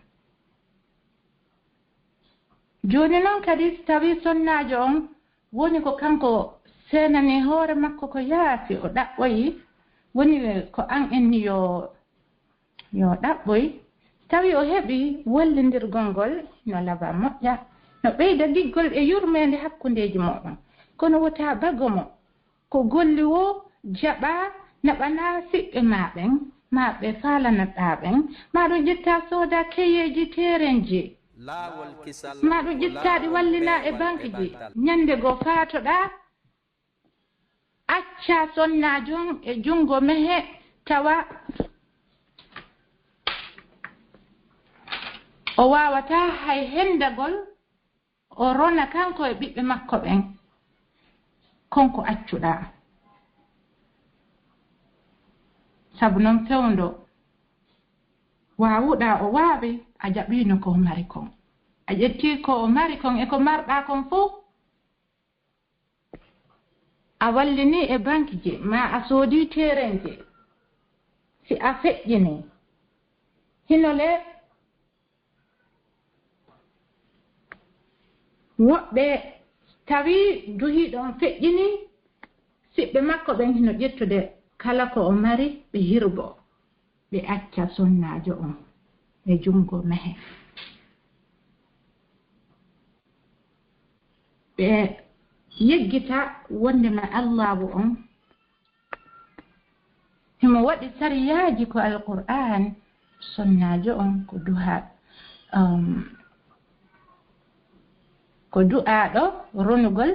joni noon kadi so tawi sonnajo on woni ko kanko senani hoore makko ko yaasi o ɗaɓɓoyi woni ko an enni yo ɗaɓɓoy tawi o heɓi wallidirgol ngol no laba moƴƴa no ɓeyda giggol e yurmede hakkundeji moɗon kono wota bago mo ko golli wo jaɓa naɓana siɓɓe maɓen ma ɓe falanaɗaɓen maɗum ƴetta soda keyeji terenji laawol kisal maɗum ƴettaɗi wallina e banque ji ñande goo faatoɗa acca sonnajon e jungo mehe tawa o wawata hay hendagol o rona kanko e ɓiɓɓe makko ɓen konko accuɗa sabu noon fewndo wawuɗa o waawi a jaɓino ko mari kon a ƴetti ko o mari kon e ko marɗa kon fof a wallini e banque ji ma a soodi terenje si a feƴƴini hinole woɓɓe tawi duhiɗon feƴƴini siɓɓe makko ɓen hino ƴettude kala ko o mari ɓe hirbo ɓe acca sonnajo on e jungo mehe ɓe yeggita wondema allahu on himo waɗi sariyaji ko alqur'an sonnajo on ko du'aɗo ronugol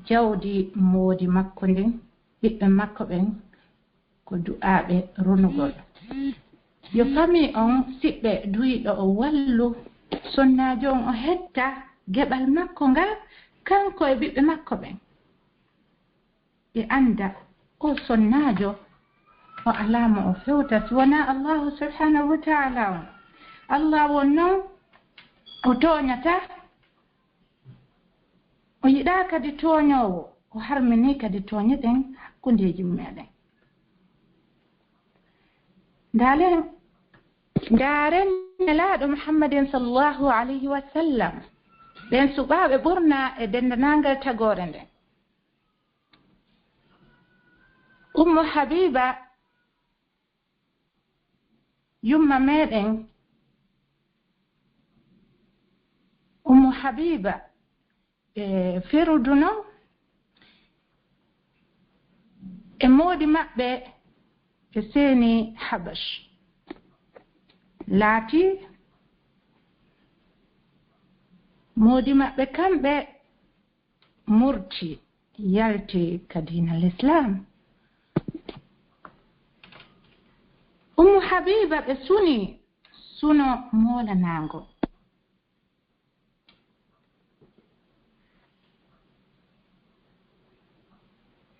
jawdi moodi makko ndin ɓiɓɓe makko ɓen ko du'aɓe ronugol yo fami on siɓɓe duyiɗo o wallu sonnajo on o hetta geɓal makko ngal kanko e ɓiɓɓe makko ɓen ɓe anda o sonnajo o alama o fewta si wona allahu subhanahu wa ta'ala on allah won noon o toñata o yiɗa kadi toñowo o harmini kadi toñeɗen hakkundeji meɗen ndaren nelaɗo muhammadin sallallahu alayhi wa sallam ɓen suɓaɓe ɓurna e dendanangal tagore nden ummu habiba yumma meɗen ummu habiba feruduno e moodi maɓɓe e seeni habash laati moodi maɓɓe kamɓe murti yalti ka diina l'islam ummu habiba ɓe suni suno moolanango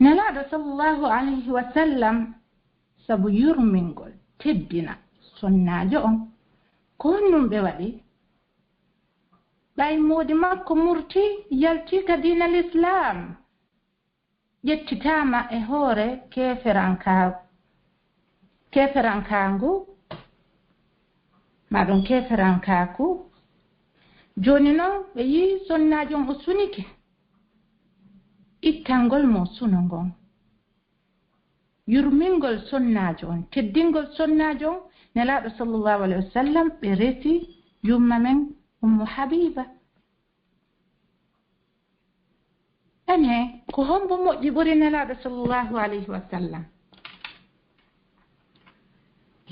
nelaɗo sallallahu alayhi wa sallam sabu yurmingol teddina sonnajo on ko honnum ɓe waɗi ɓay moodi makko murti yalti ka diina l'islam ƴettitama e hoore keferankangu maɗum keferankaku joni noon ɓe yi sonnajo on o sunike ittangol mo suno ngon yurmingol sonnajo on teddingol sonnajo on nelaɗo sallallahu alayhi wa sallam ɓe resi yumma men ummu habiba ene ko hombo moƴƴi ɓuri nelaɗo sallallahu alayhi wa sallam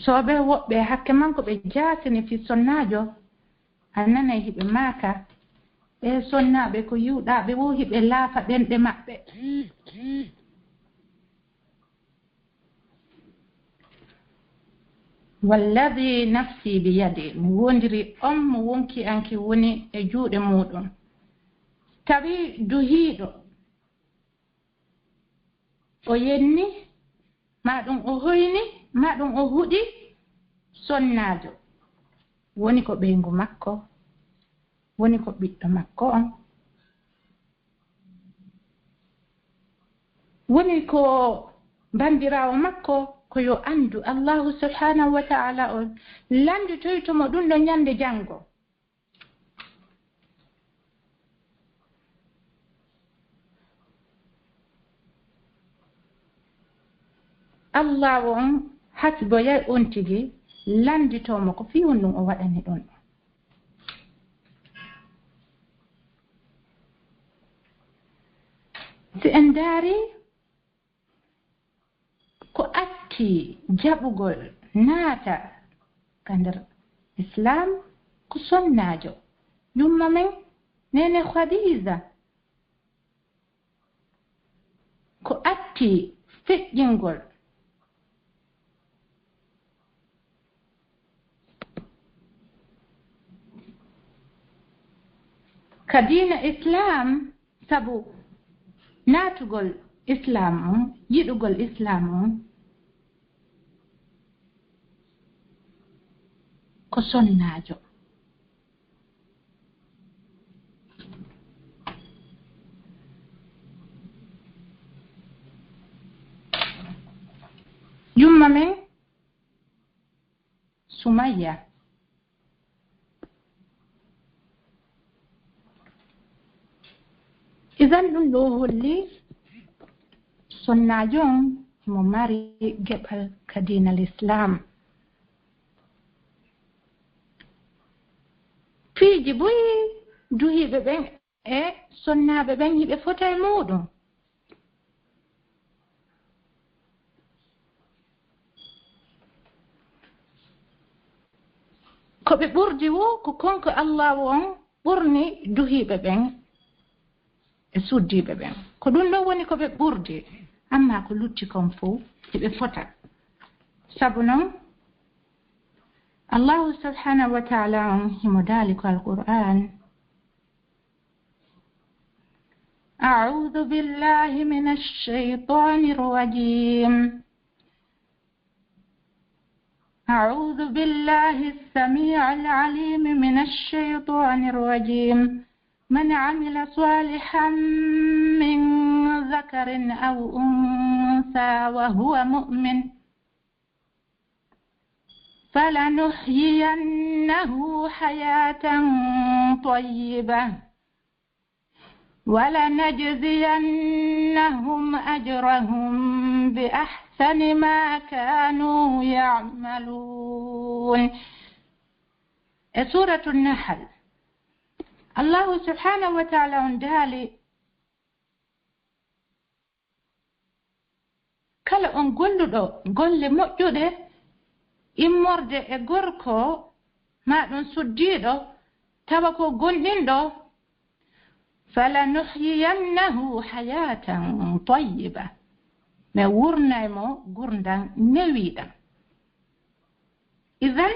soɓe woɓɓe hakke manko ɓe jasini fi sonnajo a nanay hiɓe maaka ɓe sonnaɓe ko yiwɗaɓe wo hiɓe laafa ɓenɗe maɓɓe walladi nafsi biyadi mi wondiri on mo wonki anki woni e juuɗe muɗum tawi duhiiɗo o yenni maɗum o hoyni maɗum o huɗi sonnajo woni ko ɓeygu makko woni ko ɓiɗɗo makko on woni ko bandirawo makko ko yo andu allahu subhanahu wa ta'ala on landu toytomo ɗum ɗo ñande janngo allah on hasboyay on tigi landitomo ko fi won ɗum o waɗani ɗon si en daari ko atti atti jaɓugol naata ka nder islam ko sonnajo yumma men nene Khadija ko atti feƴƴingol ka diina islam sabu naatugol islam yiɗugol islam ko sonnajo yumma men Sumayya idan ɗum ɗo holli sonnajo mo mari geɓal ka diinal islam fiiji boyi duhiɓe ɓen e sonnaɓe ɓen hiɓe fota e muɗum ko ɓe ɓurdi wo ko konko Allah on ɓurni duhiɓe ɓen e suddiɓe ɓen ko ɗum ɗo woni ko ɓe ɓurdi amma ko lutti kon fof hiɓe fota sabu noon Allah subhanahu wa ta'ala on himo daali ko al-Qur'an a'udhu billahi minash shaytanir rajim أعوذ بالله السميع العليم من الشيطان الرجيم من عمل صالحا من ذكر أو أنثى وهو مؤمن فلنحيينه حياة طيبة ولنجزينهم أجرهم بأحسن ما كانوا يعملون. سورة النحل الله سبحانه وتعالى اندالي kala on golluɗo golle moƴƴuɗe immorde e gorko maɗum suddiɗo tawa ko gonɗinɗo falanuhyiyannahu hayatan tayyiba mi wurnaymo gurdam newiɗam idan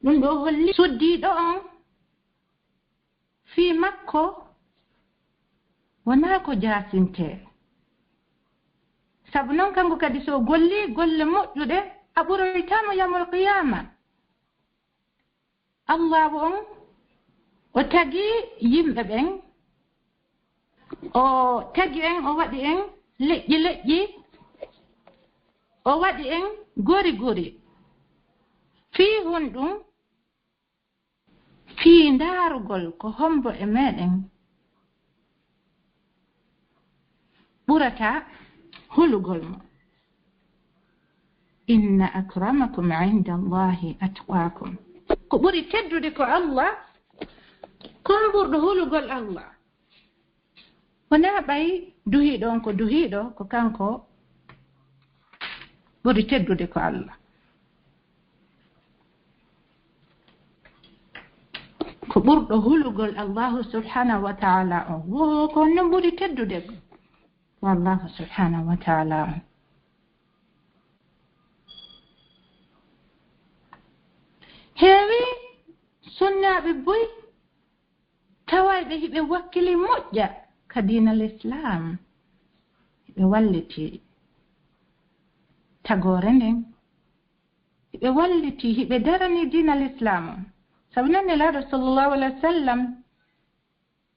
ɗum ɗo holli suddiɗo on fi makko wona ko jasinte sabu noon kanko kadi so golli golle moƴƴuɗe a ɓuroytamo yamol qiyama allahu on o tagi yimɓe ɓen o tagi en o waɗi en leƴƴi o waɗi en gori fii honɗum fii ndaarugol ko hombo e meɗen ɓurata hulugol mo inna akramakum inda allahi atqakum ko ɓuri teddude ko Allah kon ɓurɗo hulugol Allah wona ɓay duhiɗo on ko duhiɗo ko kanko ɓuri teddude ko Allah ko ɓurɗo hulugol Allahu subhanahu wa ta'ala on wo ko non ɓuri teddude ko Allahu subhanahu wa ta'ala on heewi sunnaɓe boy tawayɓe hiɓe wakkili moƴƴa ka diinal islam hiɓe walliti tagore nden hiɓe walliti hiɓe darani diinal islam on sabu noon nelaaɗo sallllahu alayhi wa sallam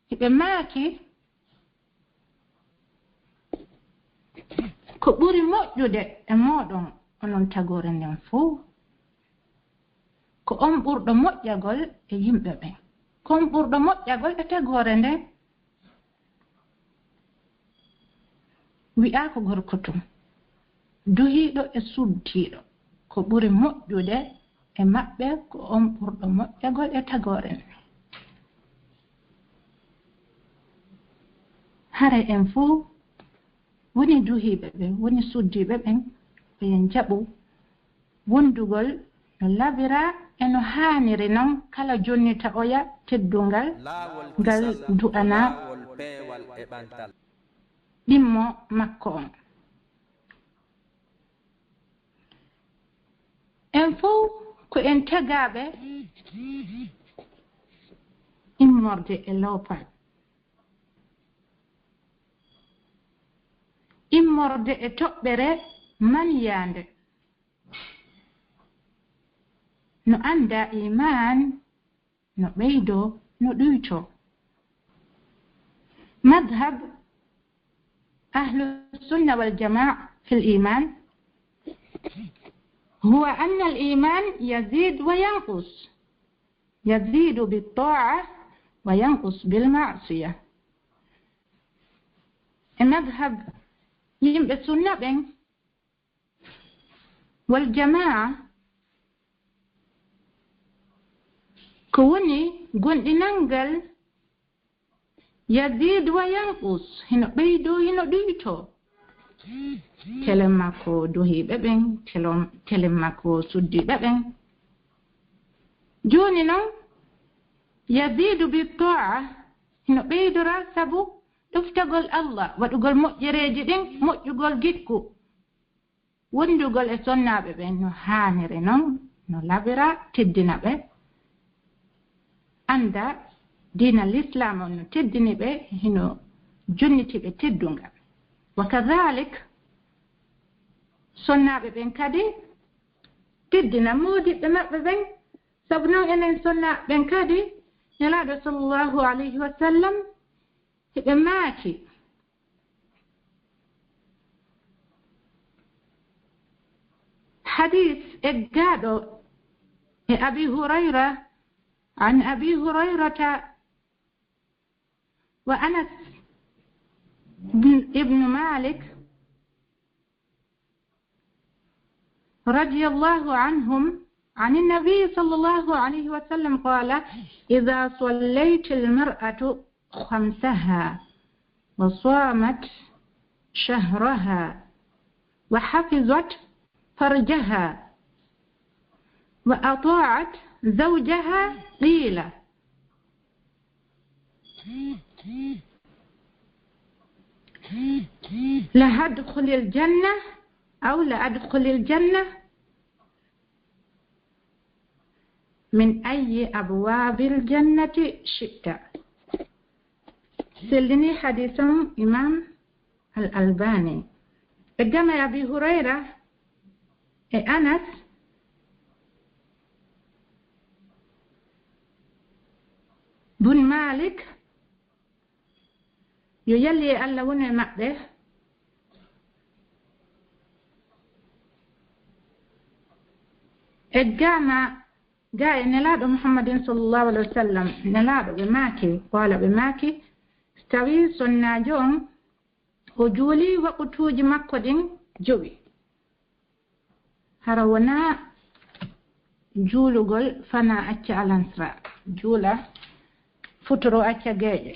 hiɓe maaki ko ɓuri moƴƴude e moɗon onon tagore nden fuu ko on ɓurɗo moƴƴagol e yimɓe ɓen ko on ɓurɗo moƴƴagol e tagore nden wi'a ko gorko tum duhiɗo e suddiɗo ko ɓuri moƴƴude e maɓɓe ko on ɓurɗo moƴƴagol e tagore nden hara en fuu woni duhiɓe ɓe woni suddiɓe ɓen ɓen jaɓu wondugol no labira eno haaniri noon kala jonnita oya teddungal ngal du'ana ɗimmo makko on. en fof ko en tagaɓe immorde e lawpal, immorde e toɓɓere maniyande. no anda iman no ɓeydo no ɗuyto. madhab ahlu sunna wal jamaa fi al-iman هو أن الإيمان يزيد وينقص، يزيد بالطاعة وينقص بالمعصية. المذهب يمبي السنة والجماعة كوني قل ننقل يزيد وينقص، هنا بيدو هنا ديتو. kelem makko duhi ɓeɓen, kelem makko suddi ɓeɓen. joni noon yazidu bi ta'a hino ɓeydora sabu ɗoftagol Allah, waɗugol moƴƴereji ɗin, moƴƴugol gikku, wondugol e sonnaɓe ɓen no hanire noon, no labira teddina ɓe, anda dina l'islam on no teddini ɓe, hino jonnitiɓe teddungal. wa kadhalik sonnaɓe ɓen kadi teddina modiɓɓe maɓɓe ɓen, sabu noon enen sonnaɓe ɓen kadi nelaɗo sallllahu alayhi wa sallam heɓe maaki hadis eggaɗo e abi hurayra an abi hurayrata wa anas ibn malik رضي الله عنهم عن النبي صلى الله عليه وسلم قال: إذا صليت المرأة خمسها وصامت شهرها وحفظت فرجها وأطاعت زوجها قيل لأدخل الجنة أو لأدخل الجنة من أي أبواب الجنة شئت. سلني حديث إمام الألباني. قدام أبي هريرة أنس بن مالك يلي ألا ونعم به الجامع جاء نلاد محمد صلى الله عليه وسلم نلاد بماكي قال بماكي استوي سناجون وجولي وقتوج مكودين جوي هرونا جولو قل فنا أتشا الانسرا جولا فترو أتشا جاي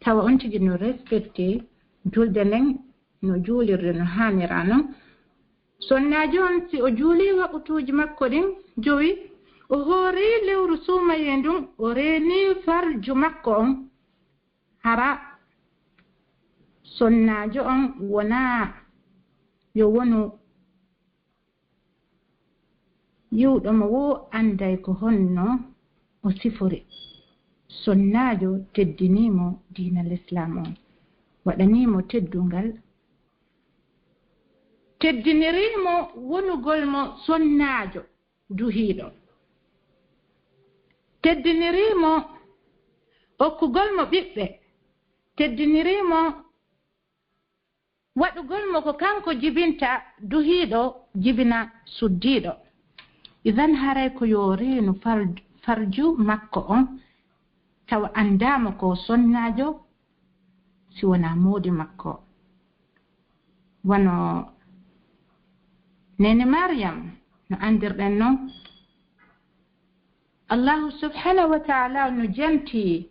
توا أنت جنو ريسبكتي جول دلين نو جولي رنهاني رانو sonnajon si o juuli waɓutuji makko ɗin jowi o hoori lewru suumaye ndun o reeni farju makko on hara sonnajo on wona yo wonu yiwɗo mo wo anday ko honno o sifori. sonnajo teddinimo diina l'islam on, waɗanimo teddungal, teddinirimo wonugol mo sonnajo duhiɗo, teddinirimo okkugol mo ɓiɓɓe, teddinirimo waɗugol mo ko kanko jibinta duhiɗo jibina suddiɗo. idan haray ko yo reenu farju makko on tawa andama ko sonnajo si wona moodi makko. wano nene Maryam no andirɗen noon Allahu subhanahu wa ta'ala no janti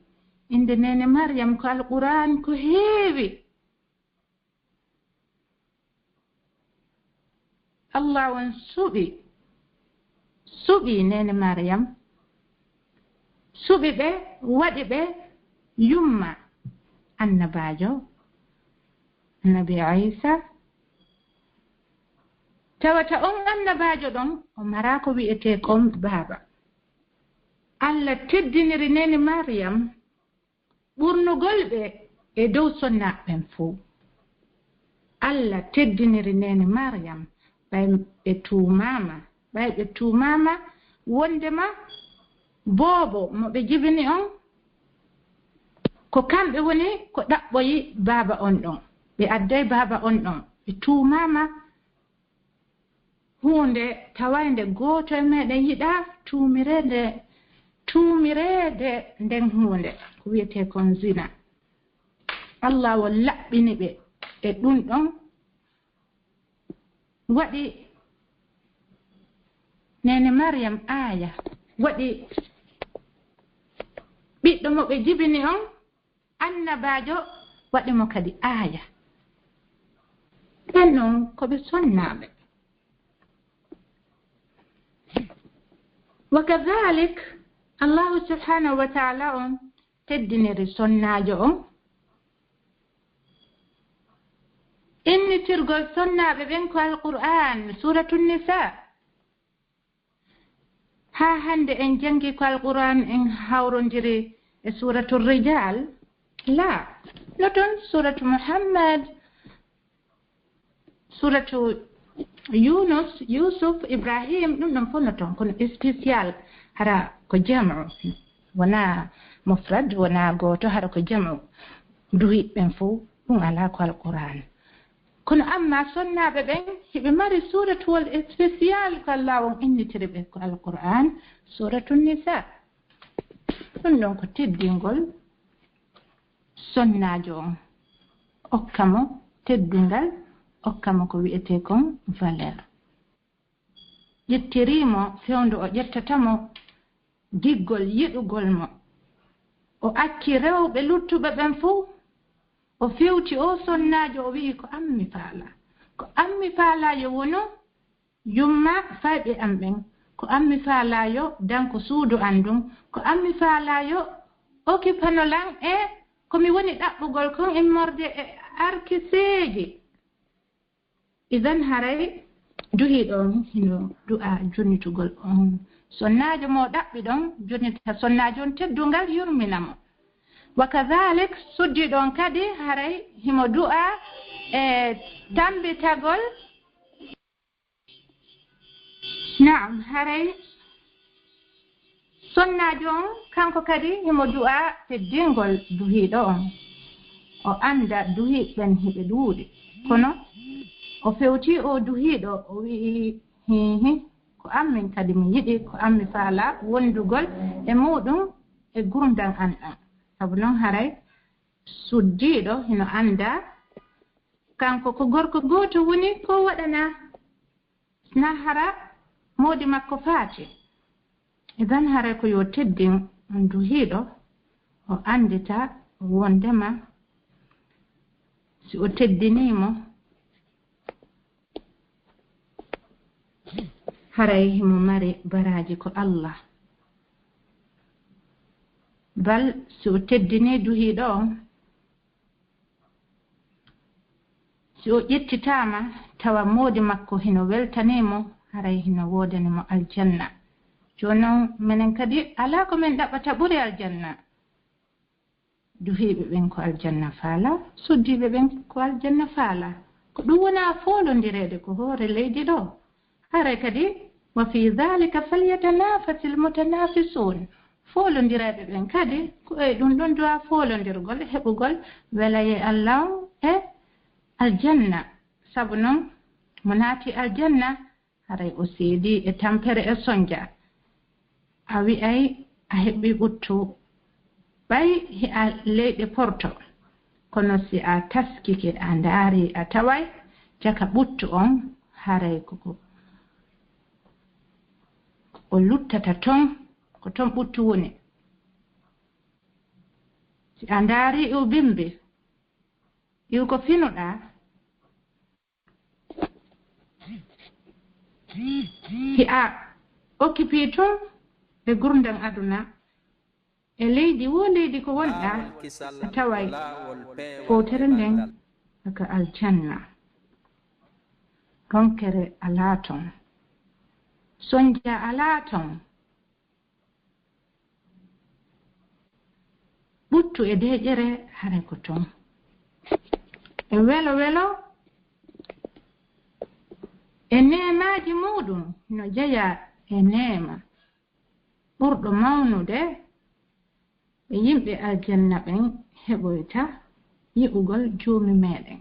inde nene Maryam ko alquran ko heewi. Allah on suɓi suɓi nene Maryam suɓi ɓe waɗi ɓe yumma annabajo annabi Isa tawata on annabajo ɗon o mara ko wi'ete kon baaba Allah teddiniri nene Maryam ɓurnugol ɓe e dow sonnaɓen fuu Allah teddiniri nene Maryam ɓay ɓe tuumama wondema boobo mo ɓe jibini on ko kamɓe woni ko ɗaɓɓoyi baaba on ɗon ɓe adday baaba on ɗon ɓe tuumama hunde tawande gooto e meɗen yiɗa tuumirede nden hunde ko wiyete kon zina Allah wo laɓɓini ɓe e ɗum ɗon waɗi nene Maryam aya waɗi ɓiɗɗo mo ɓe jibini on annabajo waɗi mo kadi aya ɓen ɗon ko ɓe sonnaɓe wa kadhalik Allahu subhanahu wa ta'ala on teddiniri sonnajo on innitirgol sonnaɓe ɓen ko alqur'an suratun nisa ha hande en jangi ko alqur'an en hawrondiri e suratul rijal la noton suratu Muhammad suratu Yunus Yusuf Ibrahim ɗum ɗon fof noton kono spécial hara ko jam'u wona mufrad wona goto hara ko jam'u duhiɓɓen fo ɗum ala ko alqur'an kono amma sonnaɓe ɓen hiɓe mari suratuwol spécial ko Allah on innitiri ɓe ko alqur'an suratu nisa ɗum ɗon ko teddingol sonnajo on okkamo teddungal okkamo ko wi'ete kon valeur ƴettirimo fewndu o ƴettatamo diggol yiɗugol mo o acci rewɓe luttuɓe ɓen fuu o fewti o sonnajo o wi'i ko ammi faalayo wono yumma fayɓe am ɓen ko ammi faalayo danko suudu andum ko ammi faalayo occupanolan e komi woni ɗaɓɓugol kon e morde e arkiseeji idan haray duhiɗon hino du'a jonnitugol on sonnajo mo ɗaɓɓi ɗon jonnita sonnajo on teddungal yurminamo wa kadhalik suddiɗon kadi haray himo du'a e tambitagol naam haray sonnajo on kanko kadi himo du'a teddingol duhiɗo on o anda duhiɓɓen hiɓe ɗuuɗi kono o fewti o duhiɗo o wi'i hihi ko ammin kadi mi yiɗi ko ammi faala wondugol e muɗum e gurdam an ɗan sabu noon haray suddiɗo hino anda kanko ko gorko goto woni ko waɗana na hara modi makko faati idan haray ko yo teddin duhiɗo o andita wondema si o teddinimo haray himo mari baraji ko Allah bal si o teddini duhiɗo on si o ƴettitama tawa moodi makko hino weltanimo haray hino wodanimo aljanna joni noon minen kadi ala ko min ɗaɓɓata ɓuri aljanna duhiɓe ɓen ko aljanna faala suddiɓe ɓen ko aljanna faala ko ɗum wona folondirede ko hoore leydi ɗo haray kadi wa fi dhalika falyatanafasil mutanafisun folondiraɓe ɓen kadi ko e ɗum ɗon duwa folondirgol heɓugol welaye Allah e aljanna sabu noon mo naati aljanna haray o seedi e tampere e sonja a wi'ay a heɓi ɓuttu ɓay a leyɗe porto kono si a taskike a ndaari a taway jaka ɓuttu on haray koko o luttata ton ko ton ɓuttu woni si a ndaari iw bimbi iw ko finuɗa hi'a occupé tun e gurdam aduna e leydi wo leydi ko wonɗa a taway fowtere nden aka aljanna ronkere alaa ton sonja alaa ton ɓuttu e deƴere hare ko ton e welo welo e neemaji muɗum no jeya e neema ɓurɗo mawnude e yimɓe aljanna ɓen heɓoyta yi'ugol joomi meɗen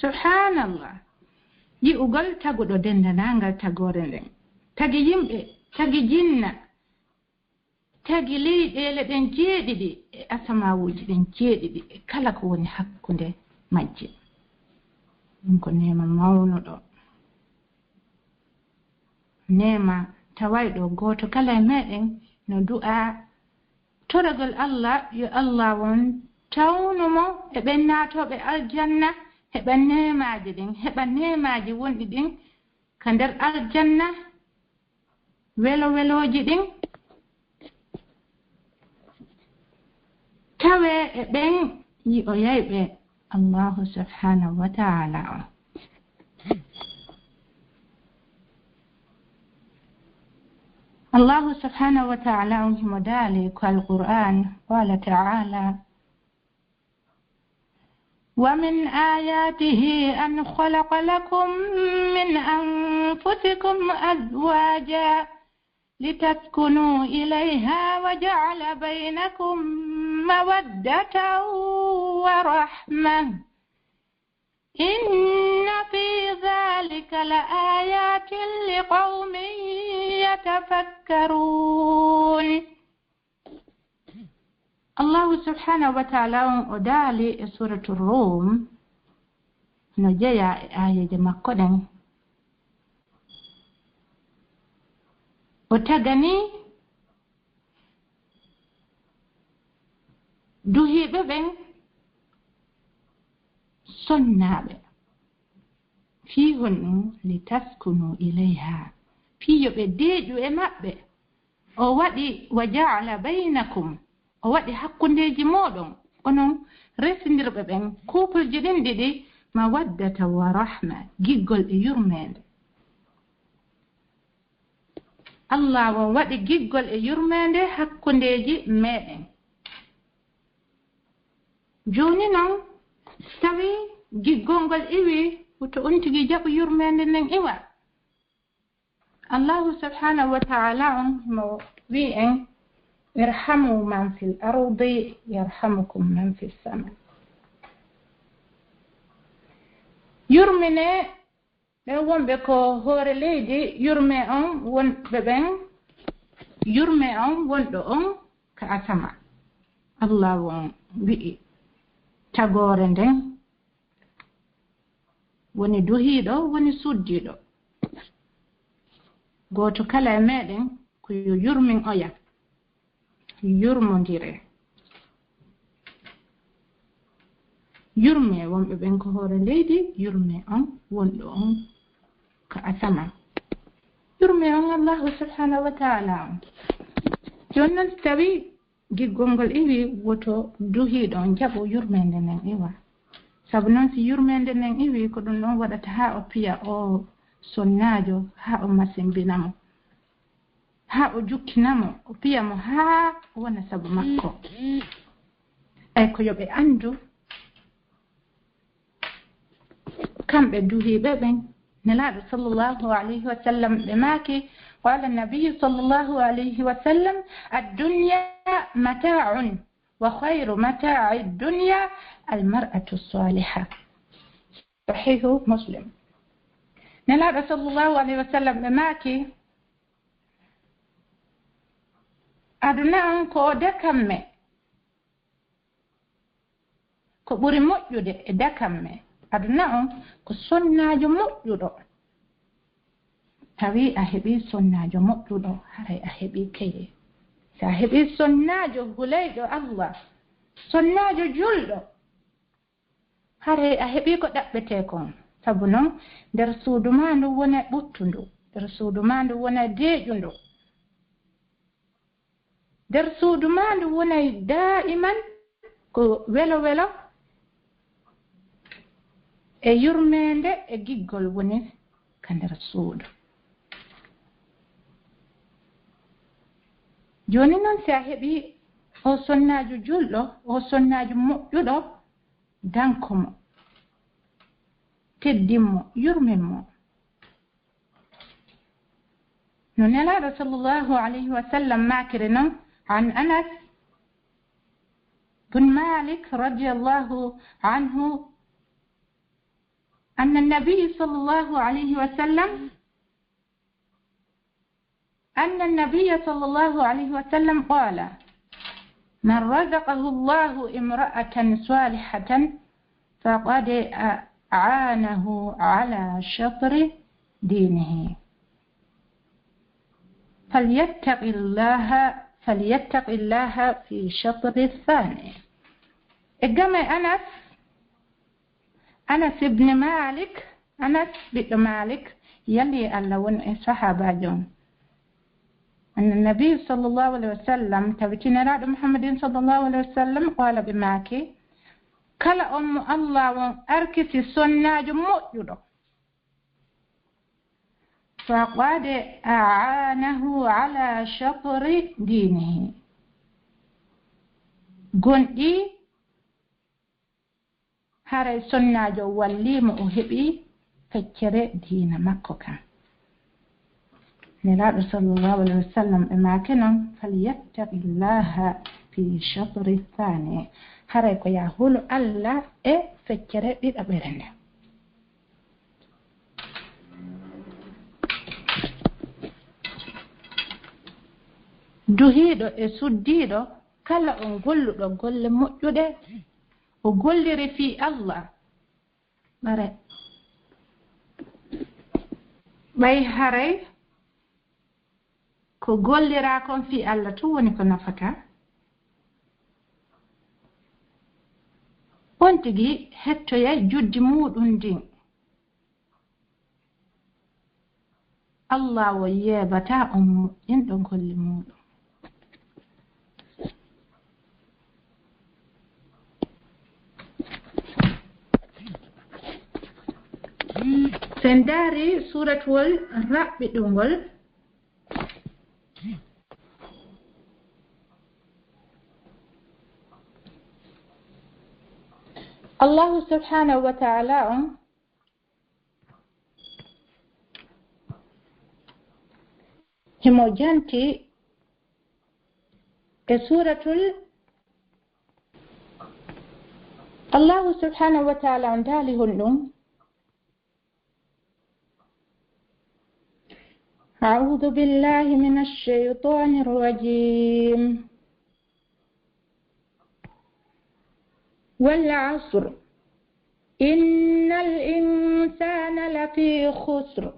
subhanallah yi'ugol taguɗo dendanangal tagore nden tagi yimɓe tagi jinna tagi leyɗele ɗen jeeɗiɗi e asamawuji ɗen jeeɗiɗi e kala ko woni hakkunde majje ɗum ko nema mawnuɗo nema tawayɗo goto kala e meɗen no du'a toragol Allah yo Allah won tawnumo e ɓen naatoɓe aljanna heɓa nemaji ɗin heɓa nemaji wonɗi ɗin ka nder aljanna welo weloji ɗin tawe e ɓen yi'oyayɓe Allahu subhanahu wa ta'ala o الله سبحانه وتعالى ذلك القرآن قال تعالى ومن آياته أن خلق لكم من أنفسكم أزواجا لتسكنوا إليها وجعل بينكم مودة ورحمة إن في ذلك لآيات لقوم يتفكرون الله سبحانه وتعالى أدالي سورة الروم نجيا آية مكودن وتغني duhi ɓeɓen sonnaɓe fihon ɗum li taskunu ilayha fiyoɓe deeƴu e maɓɓe o waɗi wa ja'ala baynakum o waɗi hakkundeji moɗon onon resindirɓe ɓen kuupolji ɗin ɗiɗi mawaddata wa rahma giggol e yurmede Allah won waɗi giggol e yurmede hakkundeji meɗen joni noon tawi giggolngol iwi to on tigi jaɓu yurmede nden iwa Allahu subhanahu wa ta'ala on mo wi en irhamu man fil ardi yarhamukum man fis sama yurmine ɓe wonɓe ko hoore leydi yurme on wonɓe ɓen yurme on wonɗo on ka asama Allah won wi'i tagore nden woni duhiɗo woni suddiɗo goto kala e meɗen ko yo yurmin oya yurmodire yurme wonɓe ɓen ko hoore leydi yurme on wonɗo on ka asama yurme on Allahu subhanahu wa ta'ala on joni noon tawi giggol ngol iwi woto duhiɗo on jaɓo yurmede nden iwa sabu noon si yurmede nden iwi ko ɗum ɗon waɗata ha o piya o sonnajo ha o masimbinamo ha o jukkinamo o piyamo ha wona sabu makko ay ko yoɓe andu kamɓe duhiɓe ɓen nelaɗo sallallahu alayhi wa sallam ɓe maaki قال النبي صلى الله عليه وسلم الدنيا متاع وخير متاع الدنيا المرأة الصالحة صحيح مسلم نلا صلى الله عليه وسلم ماكي أدنى كو دكمة كو بري مؤجد دكمة أدنى كو سنة مؤجد tawi a heɓi sonnajo moƴƴuɗo haray a heɓi keye so a heɓi sonnajo huleyɗo Allah sonnajo julɗo haray a heɓi ko ɗaɓɓete kon sabu noon nder suudu ma ndu woni ɓuttu ndu nder suudu ma ndu wona deeƴundo nder suudu ma ndu wona daiman ko welo welo e yurmende e giggol woni ka nder suudu. Joni noon si a heɓi o sonnajo julɗo o sonnajo moƴƴuɗo dankomo teddinmo yurminmo no nelaɗo sallallahu alayhi wa sallam makiri noon an Anas بن مالك رضي الله عنه أن النبي صلى الله عليه وسلم قال من رزقه الله امرأة صالحة فقد أعانه على شطر دينه فليتق الله في شطر الثاني. إجمع أنس بن مالك يلي اللون صحابة جون أن النبي صلى الله عليه وسلم تبتين راد محمد صلى الله عليه وسلم قال بماكي كلا الله أركسي سنة مؤجد فقد أعانه على شطر دينه قندي هاري سنة واللي مؤهبي فكر دين مكة نرى صلى الله عليه وسلم إماكنا فليتق الله في شطر الثاني هاري يقول الله فكر بأبرنا duhiiɗo e suddiiɗo kala on golluɗo golle moƴƴuɗe o golliri fi Allah bare ɓay haray ko gollira kon fi Allah to woni ko nafata on tigi hettoya juddi muɗum ndin Allah wo yeɓata on moƴƴinɗo golle muɗum sendari suratwol raɓɓiɗungol Allahu subhanahu wa ta'ala on himo janti e suratul Allahu subhanahu wa ta'ala on daali honɗum أعوذ بالله من الشيطان الرجيم والعصر إن الإنسان لفي خسر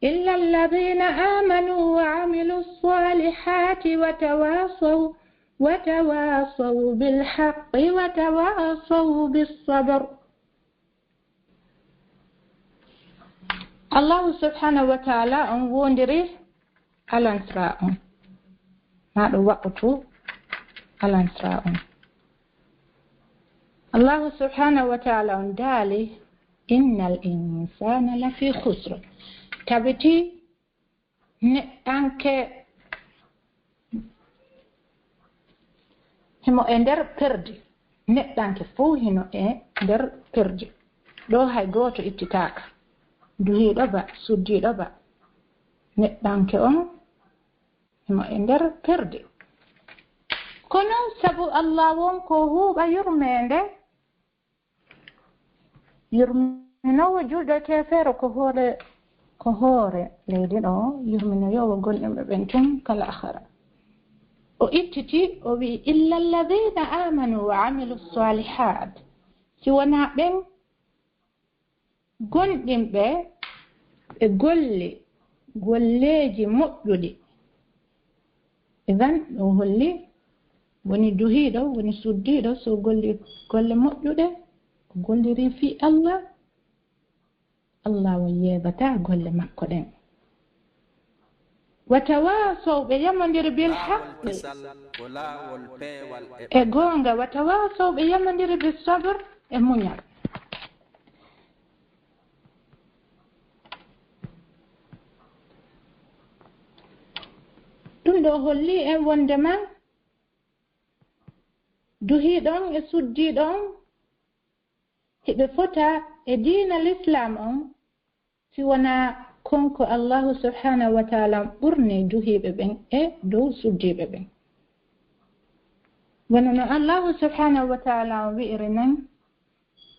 إلا الذين آمنوا وعملوا الصالحات وتواصوا بالحق وتواصوا بالصبر. Allah subhanahu wa ta'ala on wondiri alansra on maɗo waɓɓutu alansra on. Allah subhanahu wa ta'ala on daali innal insana lafi khusr tabiti neɗɗanke himo e nder perdi neɗɗanke fuu hino e nder perdi ɗo hay goto ittitaka duhiɗo ba suddiɗo ba neɗɗanke on himo e nder perde kono sabu Allah won ko huuɓa yurminowo julɗo kefere ko hoore leydi ɗo yurminoyowo gonɗinɓe ɓen tun kala akhara o ittiti o wi illa alladhina amanu wa amilu salihat si wona ɓen gonɗinɓe e golleji moƴƴuɗi idan ɗo holli woni duhiɗo woni suddiɗo so golli golle moƴƴuɗe o golliri fi Allah Allah o yeɓata golle makko ɗen. Watawasaw ɓe yamodiri bil haqqi e gonga, watawasaw ɓe yamodiri bis sabr e muñal. ɗum ɗo holli en wondema duhiɗon e suddiɗon heɓe fota e diina l'islam on si wona konko Allahu subhanahu wa ta'ala ɓurni duhiɓe ɓen e dow suddiɓe ɓen. wona no Allahu subhanahu wa ta'ala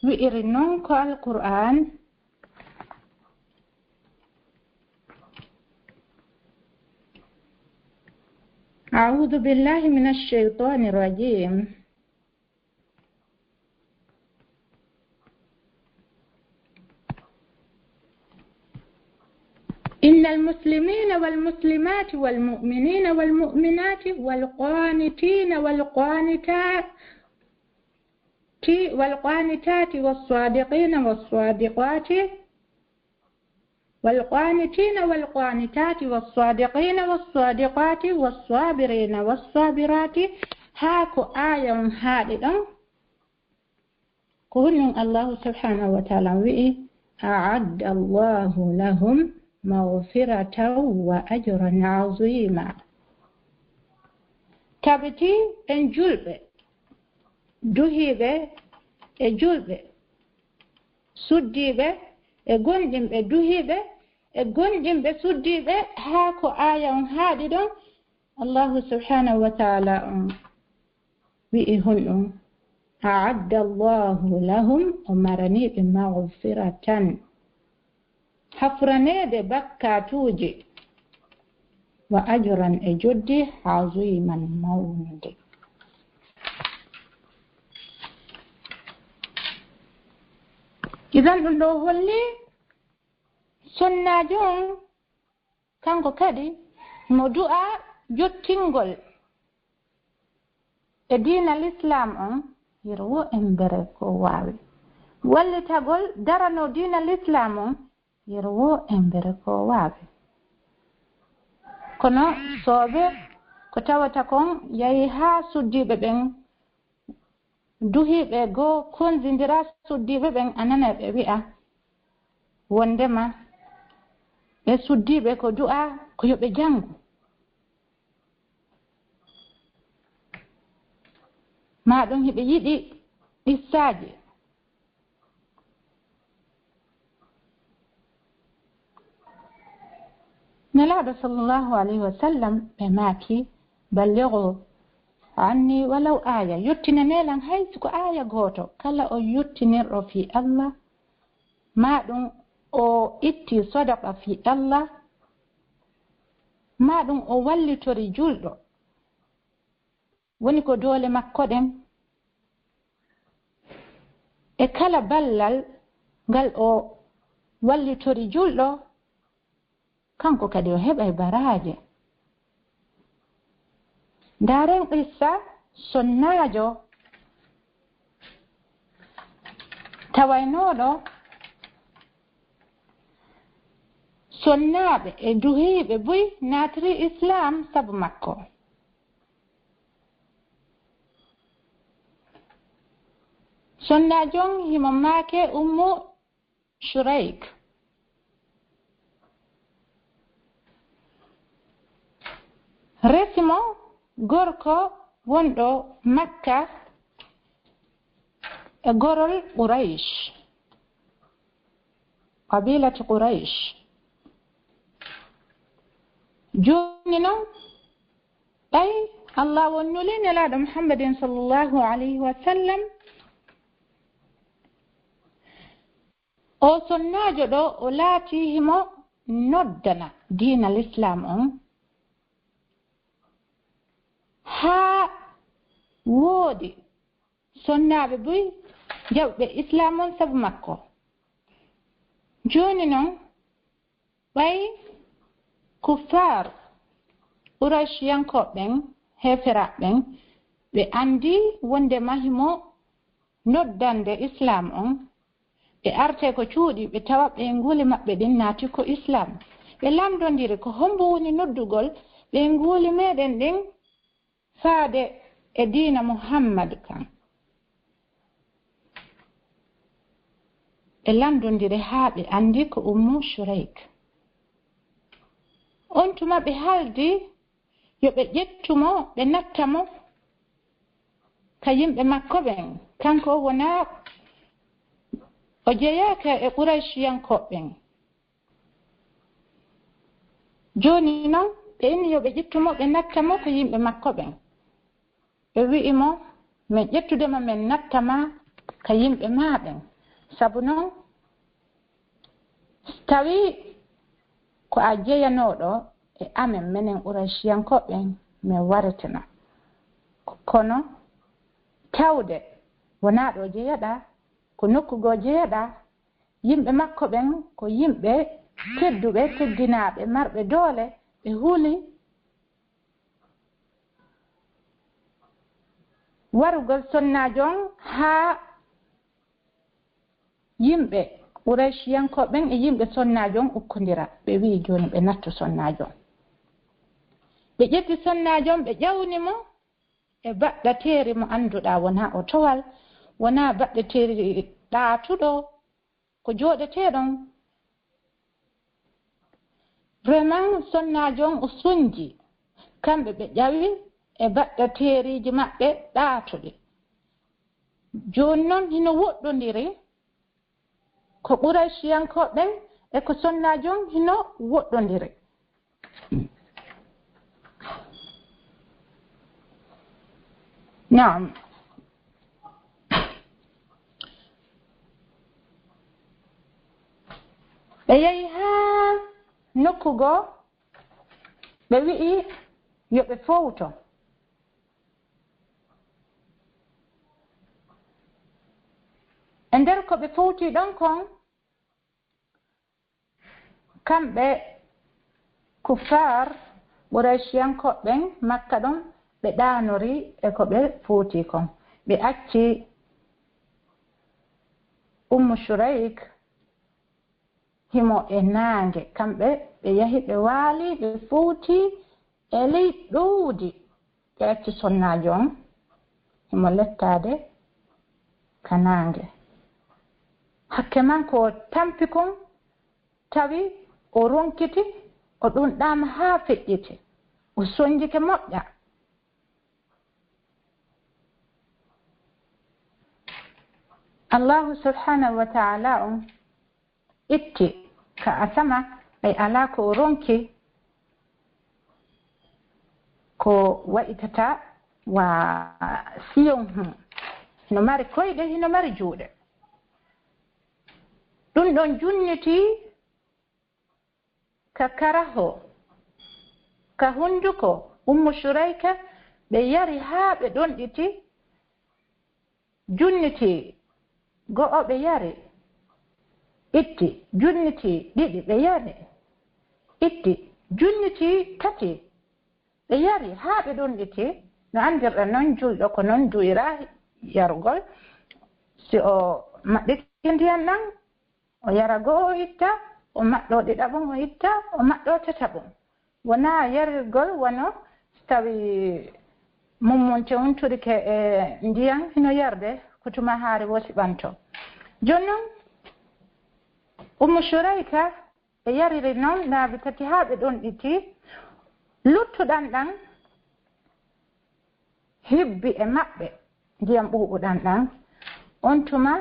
wi'iri non ko Al-Qur'an أعوذ بالله من الشيطان الرجيم إن المسلمين والمسلمات والمؤمنين والمؤمنات والقانتين والقانتات والصادقين والصادقات والقانتين والقانتات والصادقين والصادقات والصابرين والصابرات هاكو آية هادئة قل الله سبحانه وتعالى أعد الله لهم مغفرة وأجرا عظيما. تبتي إن جلب دهيب جلب سديب غندم دهيب غندم سديب هاكو آية هادئة الله سبحانه وتعالى بإهن أعد الله لهم أمرني بمغفرة hafranede bakkatuji wa ajran e joddi aziman mawnde. idan ɗum ɗo holli sunnajo on kanko kadi mo du'a jottingol e diina l'islam on yerwo embere ko wawi wallitagol darano diina l'islam on yerwo embere ko waawi. kono soobe ko tawata kon yahi haa suddiɓe ɓen duhiɓe goo konzindira suddiɓe ɓen anana ɓe wi'a wondema ɓe suddiɓe ko du'a ko yoɓe jangu ma ɗum hiɓe yiɗi ɗissaaji. نلعب صلى الله عليه وسلم بماكي بلغوا عني ولو آية يتنا نيلان هايسكو آية غوتو كلا أو يتنر في الله ما دون أو إتي صدق في الله ما دون أو ولي توري جلدو ونكو دولة مكودم كلا بلال قال أو ولي توري جلدو kanko kadi o heɓa baraje. Ndaren qissa sonnajo tawaynoɗo sonnaɓe e duhiɓe buy natri islam sabu makko. sonnajon himo make ummu shuraik resimo gorko wonɗo makka e gorol quraish qabilati quraish. joni noon ɓay allah wonnuli nelaɗo muhammadin sallllahu alayhi wa sallam o sonnajo ɗo o laati himo noddana diina l'islam on haa woodi sonnaɓe boy jawɓe islam on sabu makko. joni noon ɓay kuffar qurayshyankoɓen heferaɓen ɓe andi wonde mahimo noddande islam on ɓe arte ko cuuɗi ɓe tawa ɓe nguuli maɓɓe ɗin naati ko islam ɓe lamdondiri ko hombo woni noddugol ɓe nguuli meɗen ɗin faade e diina muhammad kan ɓe lamdondiri haa ɓe andi ko ummu shurayk on tuma ɓe haldi yo ɓe ƴettumo ɓe nattamo ka yimɓe makko ɓen kanko wona o jeeyaka e Qurayshiyankoɓɓen joni noon ɓe inni yo ɓe ƴettumo ɓe nattamo ko yimɓe makko ɓen ɓe wi'imo min ƴettudema min nattama ka yimɓe maɓen sabu noon tawi ko a jeeyanoɗo e amen minen Qurayshiyankoɓɓen min waritana kono tawde wona ɗo jeeyaɗa ko nokkugo jeeyaɗa yimɓe makko ɓen ko yimɓe tedduɓe teddinaɓe marɓe doole ɓe huuli warugol sonnajon haa yimɓe Qurayshiyankoɓen e yimɓe sonnajon ukkodira ɓe wi joni ɓe nattu sonnajon ɓe ƴetti sonnajon ɓe ƴawnimo e baɗɗateeri mo annduɗa wona o towal wona baɗɗateeri ɗaatuɗo ko jooɗeteeɗon vraiment sonnajon o sunji kamɓe ɓe ƴawi e baɗɗateeriji maɓɓe ɗaatuɗi joni noon hino woɗɗodiri ko Qurayshiyankoɓen e ko sonnajon hino woɗɗodiri naam ɓe yehi haa nokkugo ɓe wi'i yo ɓe fowto e nder ko ɓe fowti ɗon kon kamɓe kuffar Qurayshiyankoɓen makka ɗon ɓe ɗanori e ko ɓe fowti kon ɓe acci ummu shurayk himo e naange kamɓe ɓe yahi ɓe waali ɓe fowti e ley ɗowdi ɓe acci sonnajo on himo lettade ka naange hakke man ko tampi kon tawi o ronkiti o ɗum ɗama haa feƴƴiti o sonjike moƴƴa Allahu subhanahu wa ta'ala on itti ka asama ay ala ko o ronki ko wa'itata wa siyon hino mari koyɗe hino mari juuɗe ɗum ɗon junniti ka karaho ka hunduko ummu shurayka ɓe yari haa ɓe ɗon ɗiti junniti go'o ɓe yari itti junniti ɗiɗi ɓe yari itti junniti tati ɓe yari haa ɓe ɗon ɗiti no andirɗa noon julɗo ko noon duyra yarugol si o maɗɗiti ndiyan ɗan o yara go'o o itta o maɗɗo ɗiɗaɓum o itta o maɗɗo tataɓum wona yarirgol wono tawi mummonte unturike e ndiyan hino yarde kutuma haari wosi ɓanto joni noon ummu shurayka ɓe yariri noon laabi tati haa ɓe ɗon ɗiti luttuɗan ɗan hibbi e maɓɓe ndiyam ɓuuɓuɗan ɗan on tuma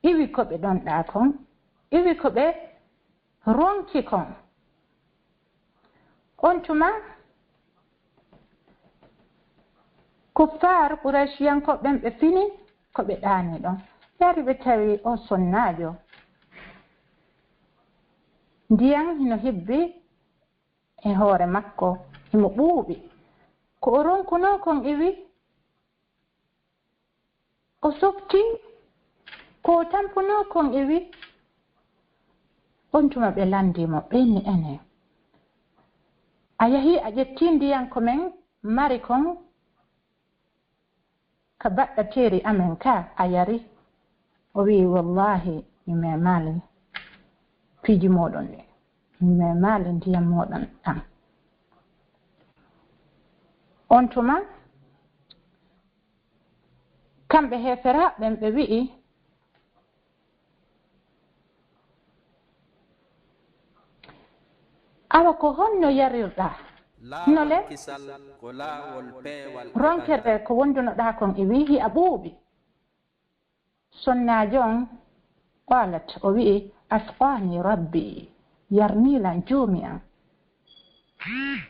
iwi ko ɓe ɗon ɗa kon iwi ko ɓe ronki kon on tuma kuffar Qurayshiyankoɓen ɓe fini ko ɓe ɗaani ɗon yari ɓe tawi o sonnajo ndiyan hino hibbi e hoore makko himo ɓuuɓi ko o ronkuno kon iwi o softi ko o tampuno kon iwi on tuma ɓe landimo ɓenni ene a yahi a ƴetti ndiyan ko men mari kon ka baɗɗateeri amen ka a yari o wi wallahi me malen fiji modon ne me malen ndiyam modon tan on tuma kamɓe heferaɓe ɓe wi'i awa ko honno yarirɗa nole ronkere ko wondunoɗa kon e wihi a ɓuuɓi sonnajo on qalat o wi'i asqani rabbi yarnilan juumi an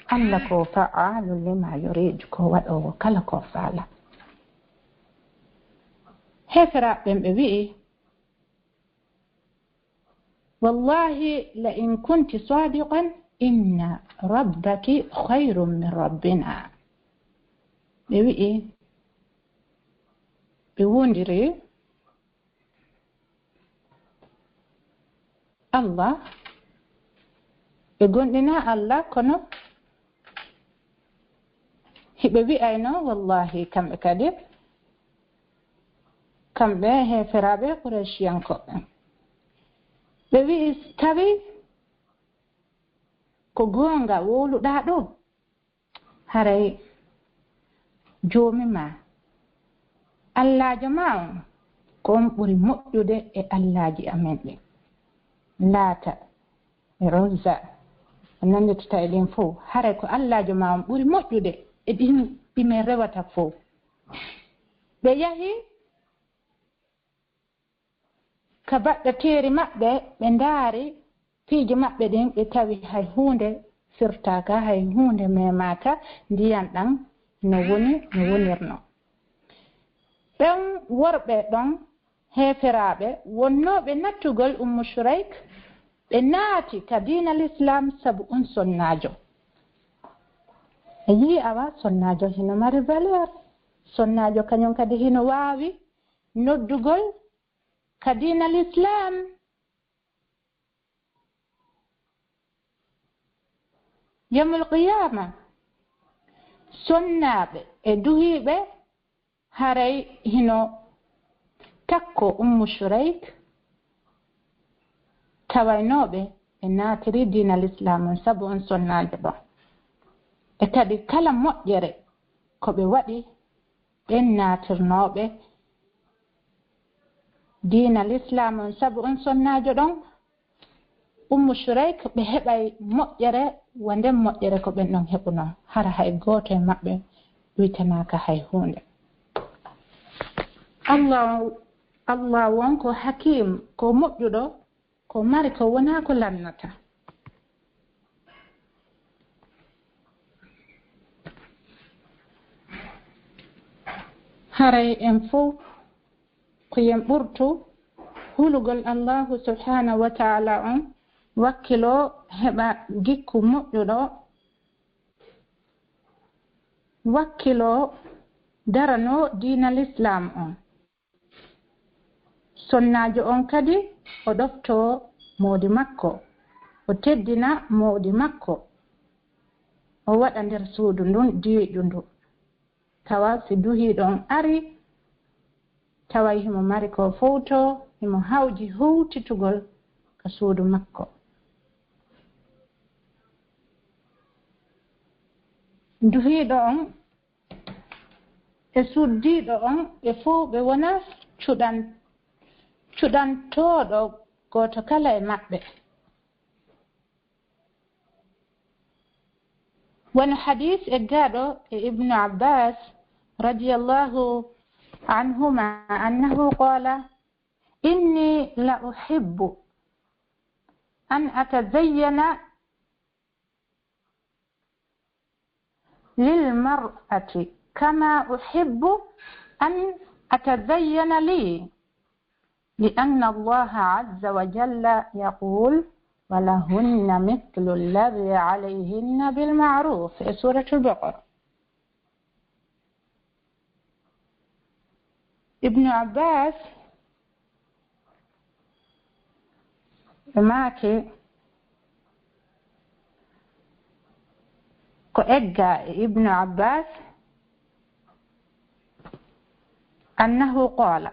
Allah ko fa'alu lima yurid ko waɗowo kala ko faala heferaɓe ɓe wi'i wallahi la in kunti sadiqan inna rabbaki khayrun min rabbina ɓe wi'i ɓe wondiri Allah ɓe gonɗina Allah kono hiɓe wi'ayno wallahi kamɓe kadi kamɓe heferaɓe Qurayshiyankoɓe ɓe wi'i tawi ko gonga woluɗa ɗo haray joomi ma Allahjo ma on ko on ɓuri moƴƴude e Allahji amen ɗi Laata e Uzza nanditata e ɗin fof haray ko Allahjo ma on ɓuri moƴƴude e ɗin ɗime rewata fof ɓe yahi ka baɗɗateeri maɓɓe ɓe ndaari fiiji maɓɓe ɗin ɓe tawi hay hunde firtaka hay hunde memata ndiyan ɗan no wonirno ɓen worɓe ɗon heferaɓe wonnoɓe nattugol Ummu Shurayk ɓe naati ka diinal Islam sabu on sonnajo e yi awa sonnajo hino mari valeur sonnajo kañum kadi hino waawi noddugol ka diinal Islam yawmul qiyama sonnaɓe e duhiɓe haray hino takko Ummu Shurayk tawaynoɓe e naatiri diinal Islam sabu on sonnajo ɗon e kadi kala moƴƴere ko ɓe waɗi ɓen naatirnoɓe diinal Islam sabu on sonnajo ɗon Ummu Shurayk ɓe heɓay moƴƴere wanden moƴƴere ko ɓen ɗon heɓuno hara hay goto e maɓɓe witanaka hay hunde Allah won ko hakim ko moƴƴuɗo ko mari ko wona ko lannata haray en fof ko yen ɓurtu hulugol Allahu subhanahu wa ta'ala on wakkilo heɓa gikku moƴƴuɗo wakkilo darano diinal Islam on sonnajo on kadi o ɗofto moodi makko o teddina moodi makko o waɗa nder suudu ndun diiƴu ndu tawa si duhiɗo on ari taway himo mari ko fowto himo hawji hutitugol ka suudu makko duhiɗo on e suddiɗo on ɓe fof ɓe wona cuɗantoɗo goto kala e maɓɓe woni hadis e gaɗo e Ibnu Abbas radiyallahu anhuma annahu qala inni la uhibbu an atazayyana lil mar'ati kama uhibbu an atazayyana li لأن الله عز وجل يقول ولهن مثل الذي عليهن بالمعروف في سورة البقرة ابن عباس ماكي كأجا ابن عباس أنه قال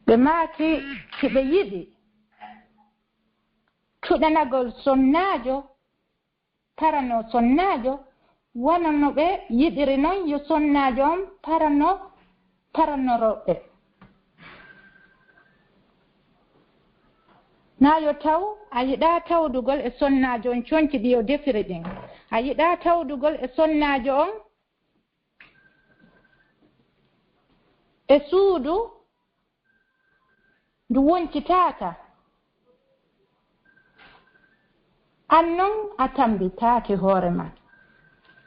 ɓe maaki kiɓe yiɗi cuɗanagol sonnaajo parano sonnaajo wona no ɓe yiɗiri noon yo sonnaajo on paranoroɓe na yo taw a yiɗa tawdugol e sonnaajo on conci ɗi yo defiri ɗin a yiɗa tawdugol e sonnaajo on e suudu ndu woncitaaka annon a tambitaaki hoore ma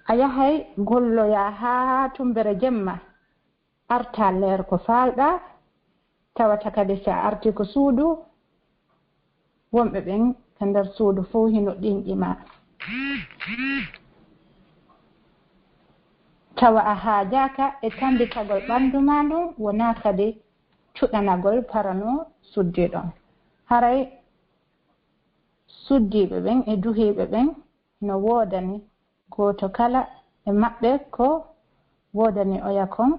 a yahay golloya haa tumbere jemma arta leer ko faalɗa tawata kadi so a arti ko suudu wonɓe ɓen ka nder suudu fof hino ɗinƴima tawa a haajaka e tambitagol ɓanndu ma ndun wona kadi cuɗanagol parano suddiɗon haray suddiɓe ɓen e duhiɓe ɓen no woodani goto kala e maɓɓe ko woodani oya kon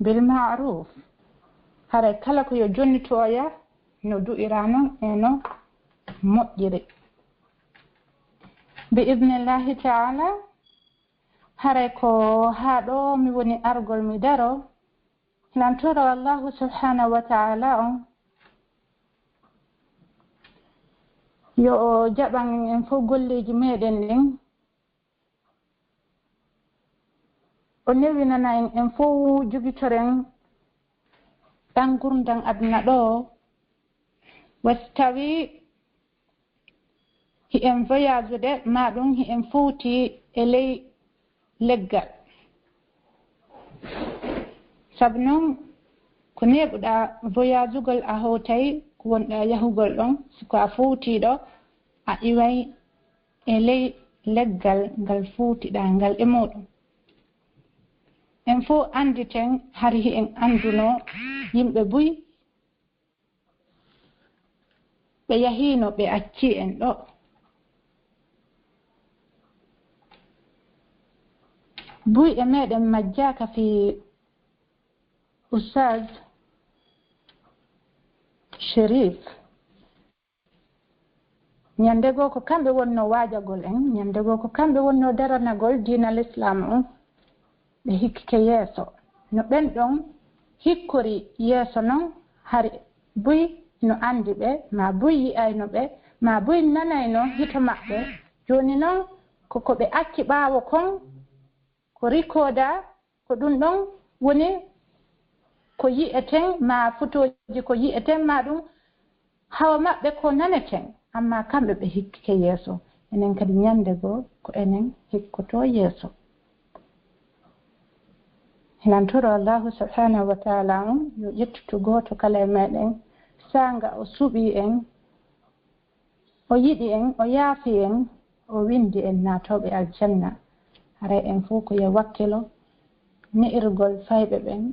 bil ma'ruf haray kala ko yo jonnitoya no du'ira noon e no moƴƴiri bi idnillahi ta'ala haray ko haa ɗo mi woni argol mi daro lantoro allahu subhanahu wa ta'ala on yo o jaɓan en fof golleji meɗen ɗin o newinana en fof jogitoren ɗan gurdan aduna ɗo wasi tawi hi'en voyage de maɗum hi'en fowti e ley leggal sabu noon ko neɓuɗa voyagugol a howtay ko wonɗa yahugol ɗon siko a fowtiɗo a iway e ley leggal ngal fowtiɗa ngal e muɗum en fof anditen har hi'en anduno yimɓe buy ɓe yahino ɓe acci en ɗo buy e meɗen majjaka fi Ustaz Sherif ñandego ko kamɓe wonno waajagol en ñandego ko kamɓe wonno daranagol diinal islam on ɓe hikkike yeeso no ɓen ɗon hikkori yeeso noon har buy no andi ɓe ma buy yi'ayno ɓe ma buy nanayno hito maɓɓe joni noon koko ɓe acci ɓaawo kon ko rikoda ko ɗum ɗon woni ko yi'eten ma futoji ko yi'eten ma ɗum hawa maɓɓe ko naneten amma kamɓe ɓe hikkike yeeso enen kadi ñande goo ko enen hikkoto yeeso lantoro allahu subhanahu wa ta'ala on yo ƴettutu goto kala e meɗen sanga o suɓi en o yiɗi en o yaafi en o windi en natoɓe aljanna haray en fof ko yo wakkilo ne'irgol fayɓe ɓen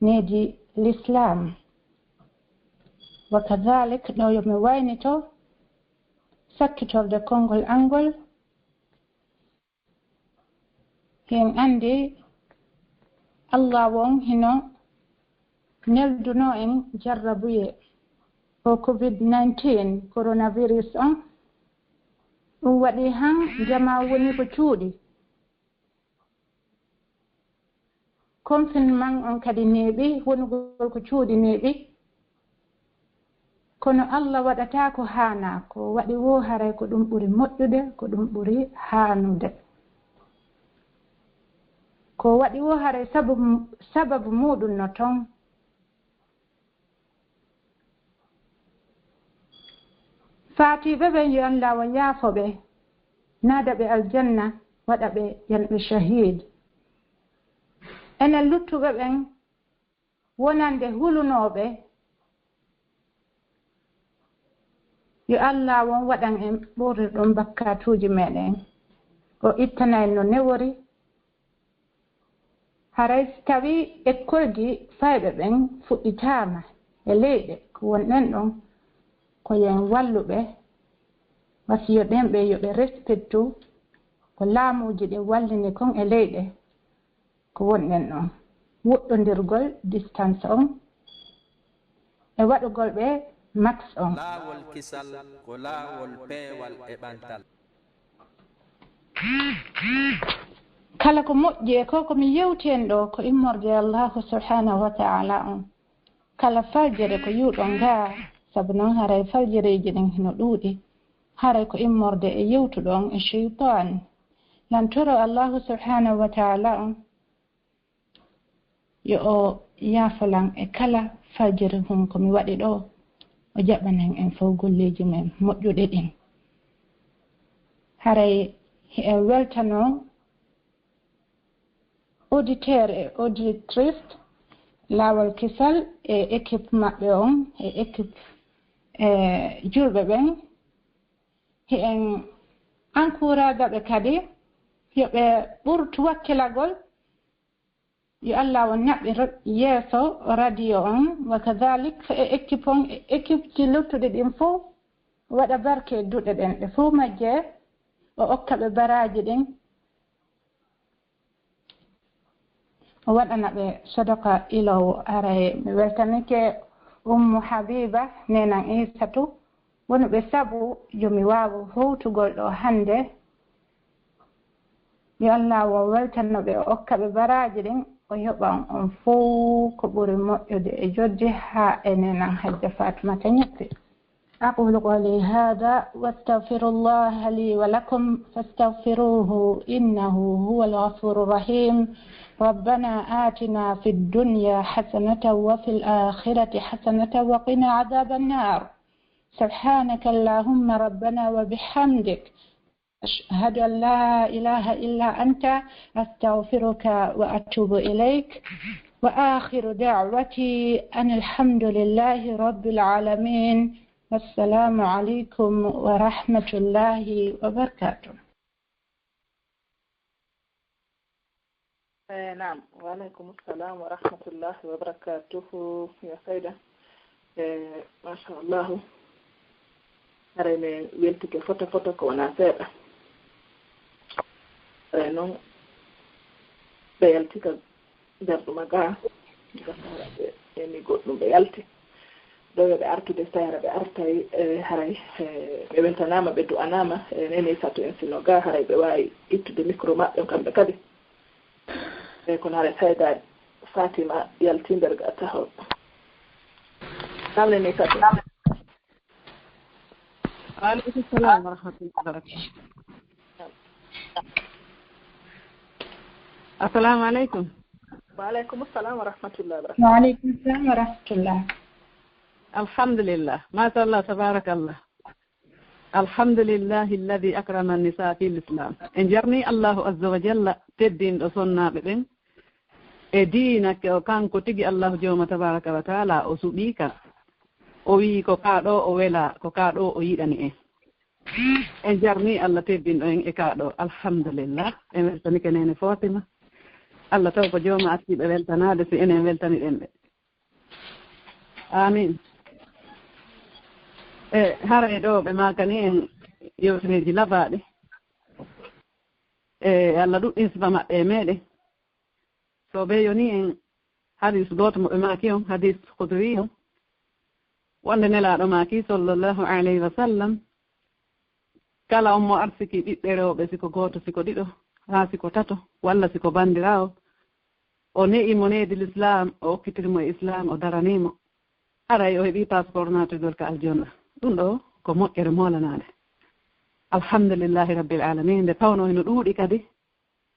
needi l'islam wa kadhalik ɗo yomi waynito sakkitorde konngol angol hen andi Allah won hino nelduno en jarrabuye o covid-19 coronavirus on ɗum waɗi han jama woni ko cuuɗi confinement on kadi neeɓi wonugol ko cuuɗi neeɓi kono Allah waɗata ko haana ko waɗi wo haray ko ɗum ɓuri moƴƴude ko ɗum ɓuri haanude ko waɗi wo haray sababu muɗum no ton faatiɓe ɓen yo Allah o yaafoɓe naada ɓe aljanna waɗa ɓe yanɓe shahid enen luttuɓe ɓen wonande hulunoɓe yo Allah won waɗan en ɓurirɗum bakkatuji meɗen o ittana en no newori haray tawi ekkolji fayɓe ɓen fuɗɗitama e leyɗe ko wonɗen ɗon ko yen walluɓe wasi yo ɗen ɓe yoɓe respectu ko laamuuji ɗi wallini kon e leyɗe ko wonɗen ɗon woɗɗondirgol distance on e waɗugol ɓe max on laawol kisal ko laawol peewal e ɓantal kala ko moƴƴi e ko komi yewten ɗo ko immorde allahu subhanahu wa ta'ala on kala fajire ko yuuɗon ngaa sabu noon haray fajireji ɗin hino ɗuuɗi haray ko immorde e yewtuɗon e cheytan lantoro allahu subhanahu wa ta'ala on yo o yaafolan e kala fajiri hum komi waɗi ɗo o jaɓanen en fof golleji men moƴƴuɗe ɗin haray e weltano auditeur et auditrice laawol kisal e équipe maɓɓe on e équipe julɓe ɓen en encourage ɓe kadi yoɓe ɓurtu wakkilagol yo Allah o naɓɓi yeeso radio on wa kadalik e équipe on e équipe ji luttuɗe ɗin fof waɗa barke duɗe ɗen ɗe fof majje o okka ɓe baraji ɗin o waɗana ɓe sadaka ilowo aray mi weltanike ummu habiba nenan isatu woni ɓe sabu jomi waawa howtugol ɗo hannde yo Allah o weltanno ɓe o okka ɓe baraji ɗin o yoɓan on fof ko ɓuri moƴƴude e joddi haa e nenan hajja fatimata ñeppi أقول قولي هذا واستغفر الله لي ولكم فاستغفروه إنه هو الغفور الرحيم ربنا آتنا في الدنيا حسنة وفي الآخرة حسنة وقنا عذاب النار سبحانك اللهم ربنا وبحمدك أشهد أن لا إله إلا أنت أستغفرك وأتوب إليك وآخر دعوتي أن الحمد لله رب العالمين والسلام عليكم ورحمة الله وبركاته. نعم وعليكم السلام ورحمة الله وبركاته يا سيدة ما شاء الله أريني ويلتك فوتو كونا سيدة نون بيالتك درد مقا يعني قلت بيالتك ɗo ɓe artude sayra ɓe artay haray ɓe weltanama ɓe du'anama nene satu en sino ga haray ɓe wawi ittude micro maɓɓe kamɓe kadi e kono haray sayda Fatima yaltinder ga taho nam nene satu aleykum salam wa rahmatullahi wa barakatuh assalamu aleykum wa aleykum assalam wa rahmatullahi wa barakatuh wa aleykum assalam wa rahmatullah الحمد لله ما شاء الله تبارك الله الحمد لله الذي أكرم النساء في الإسلام إن جرني الله عز وجل تدين أصنع بين دينك وكان كتجي الله جوم تبارك وتعالى أسوديك أوي كقادو أولا كقادو أويدني إن جرني الله تدين إن إكادو الحمد لله إن ولتني كنين فاطمة الله توب جوم أسيب ولتنا دس إن ولتني إن آمين haray ɗo ɓe makani en yewtineji labaɗe Allah ɗuɗɗin sifa maɓɓe e meɗen so ɓe yoni en hadis goto mo ɓe maki on hadis khudri on wonde nelaɗo maki sallllahu alayhi wa sallam kala on mo arsiki ɓiɓɓe rewɓe siko goto siko ɗiɗo ha siko tato walla siko bandirawo o ne'imo nedi l'islam o okkitirimo e islam o daranimo haray o heɓi passeport natugol ka aljanna ɗum ɗo ko moƴƴere molanade alhamdulillahi rabbil alamin nde tawno heno ɗuuɗi kadi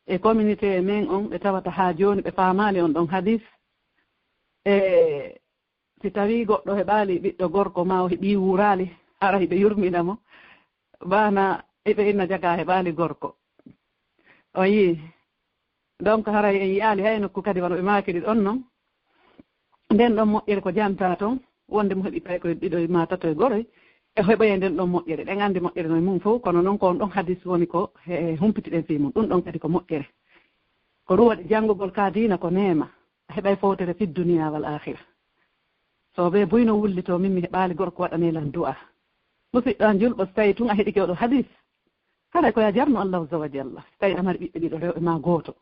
e communauté men on ɓe tawata ha joni ɓe famali on ɗon hadis si tawi goɗɗo heɓali ɓiɗɗo gorko ma o heɓi wurali ara hiɓe yurminamo bana eɓe inna jaga heɓali gorko o yii donc haray en yiyali hay nokku kadi wano ɓe makiɗi ɗon noon nden ɗon moƴƴere ko janta toon wonde mo heɓi pay koye ɗiɗo ma tato e goroy e heɓoye nden ɗon moƴƴere ɗen andi moƴƴere no mum fof kono noon ko on ɗon hadis woni ko humpitiɗen fi mum ɗum ɗon kadi ko moƴƴere ko ruwaɗe janngugol ka diina ko neema heɓay fowtere fi duniya wal akhira so ɓe buyno wullito min mi heɓali gorko waɗanelan du'a musidɗo an julɓo so tawi tun a heɗike oɗo hadis hara ko ya jarno Allah azza wa jalla tawi amari ɓiɓɓe ɗiɗo rewɓe ma gooto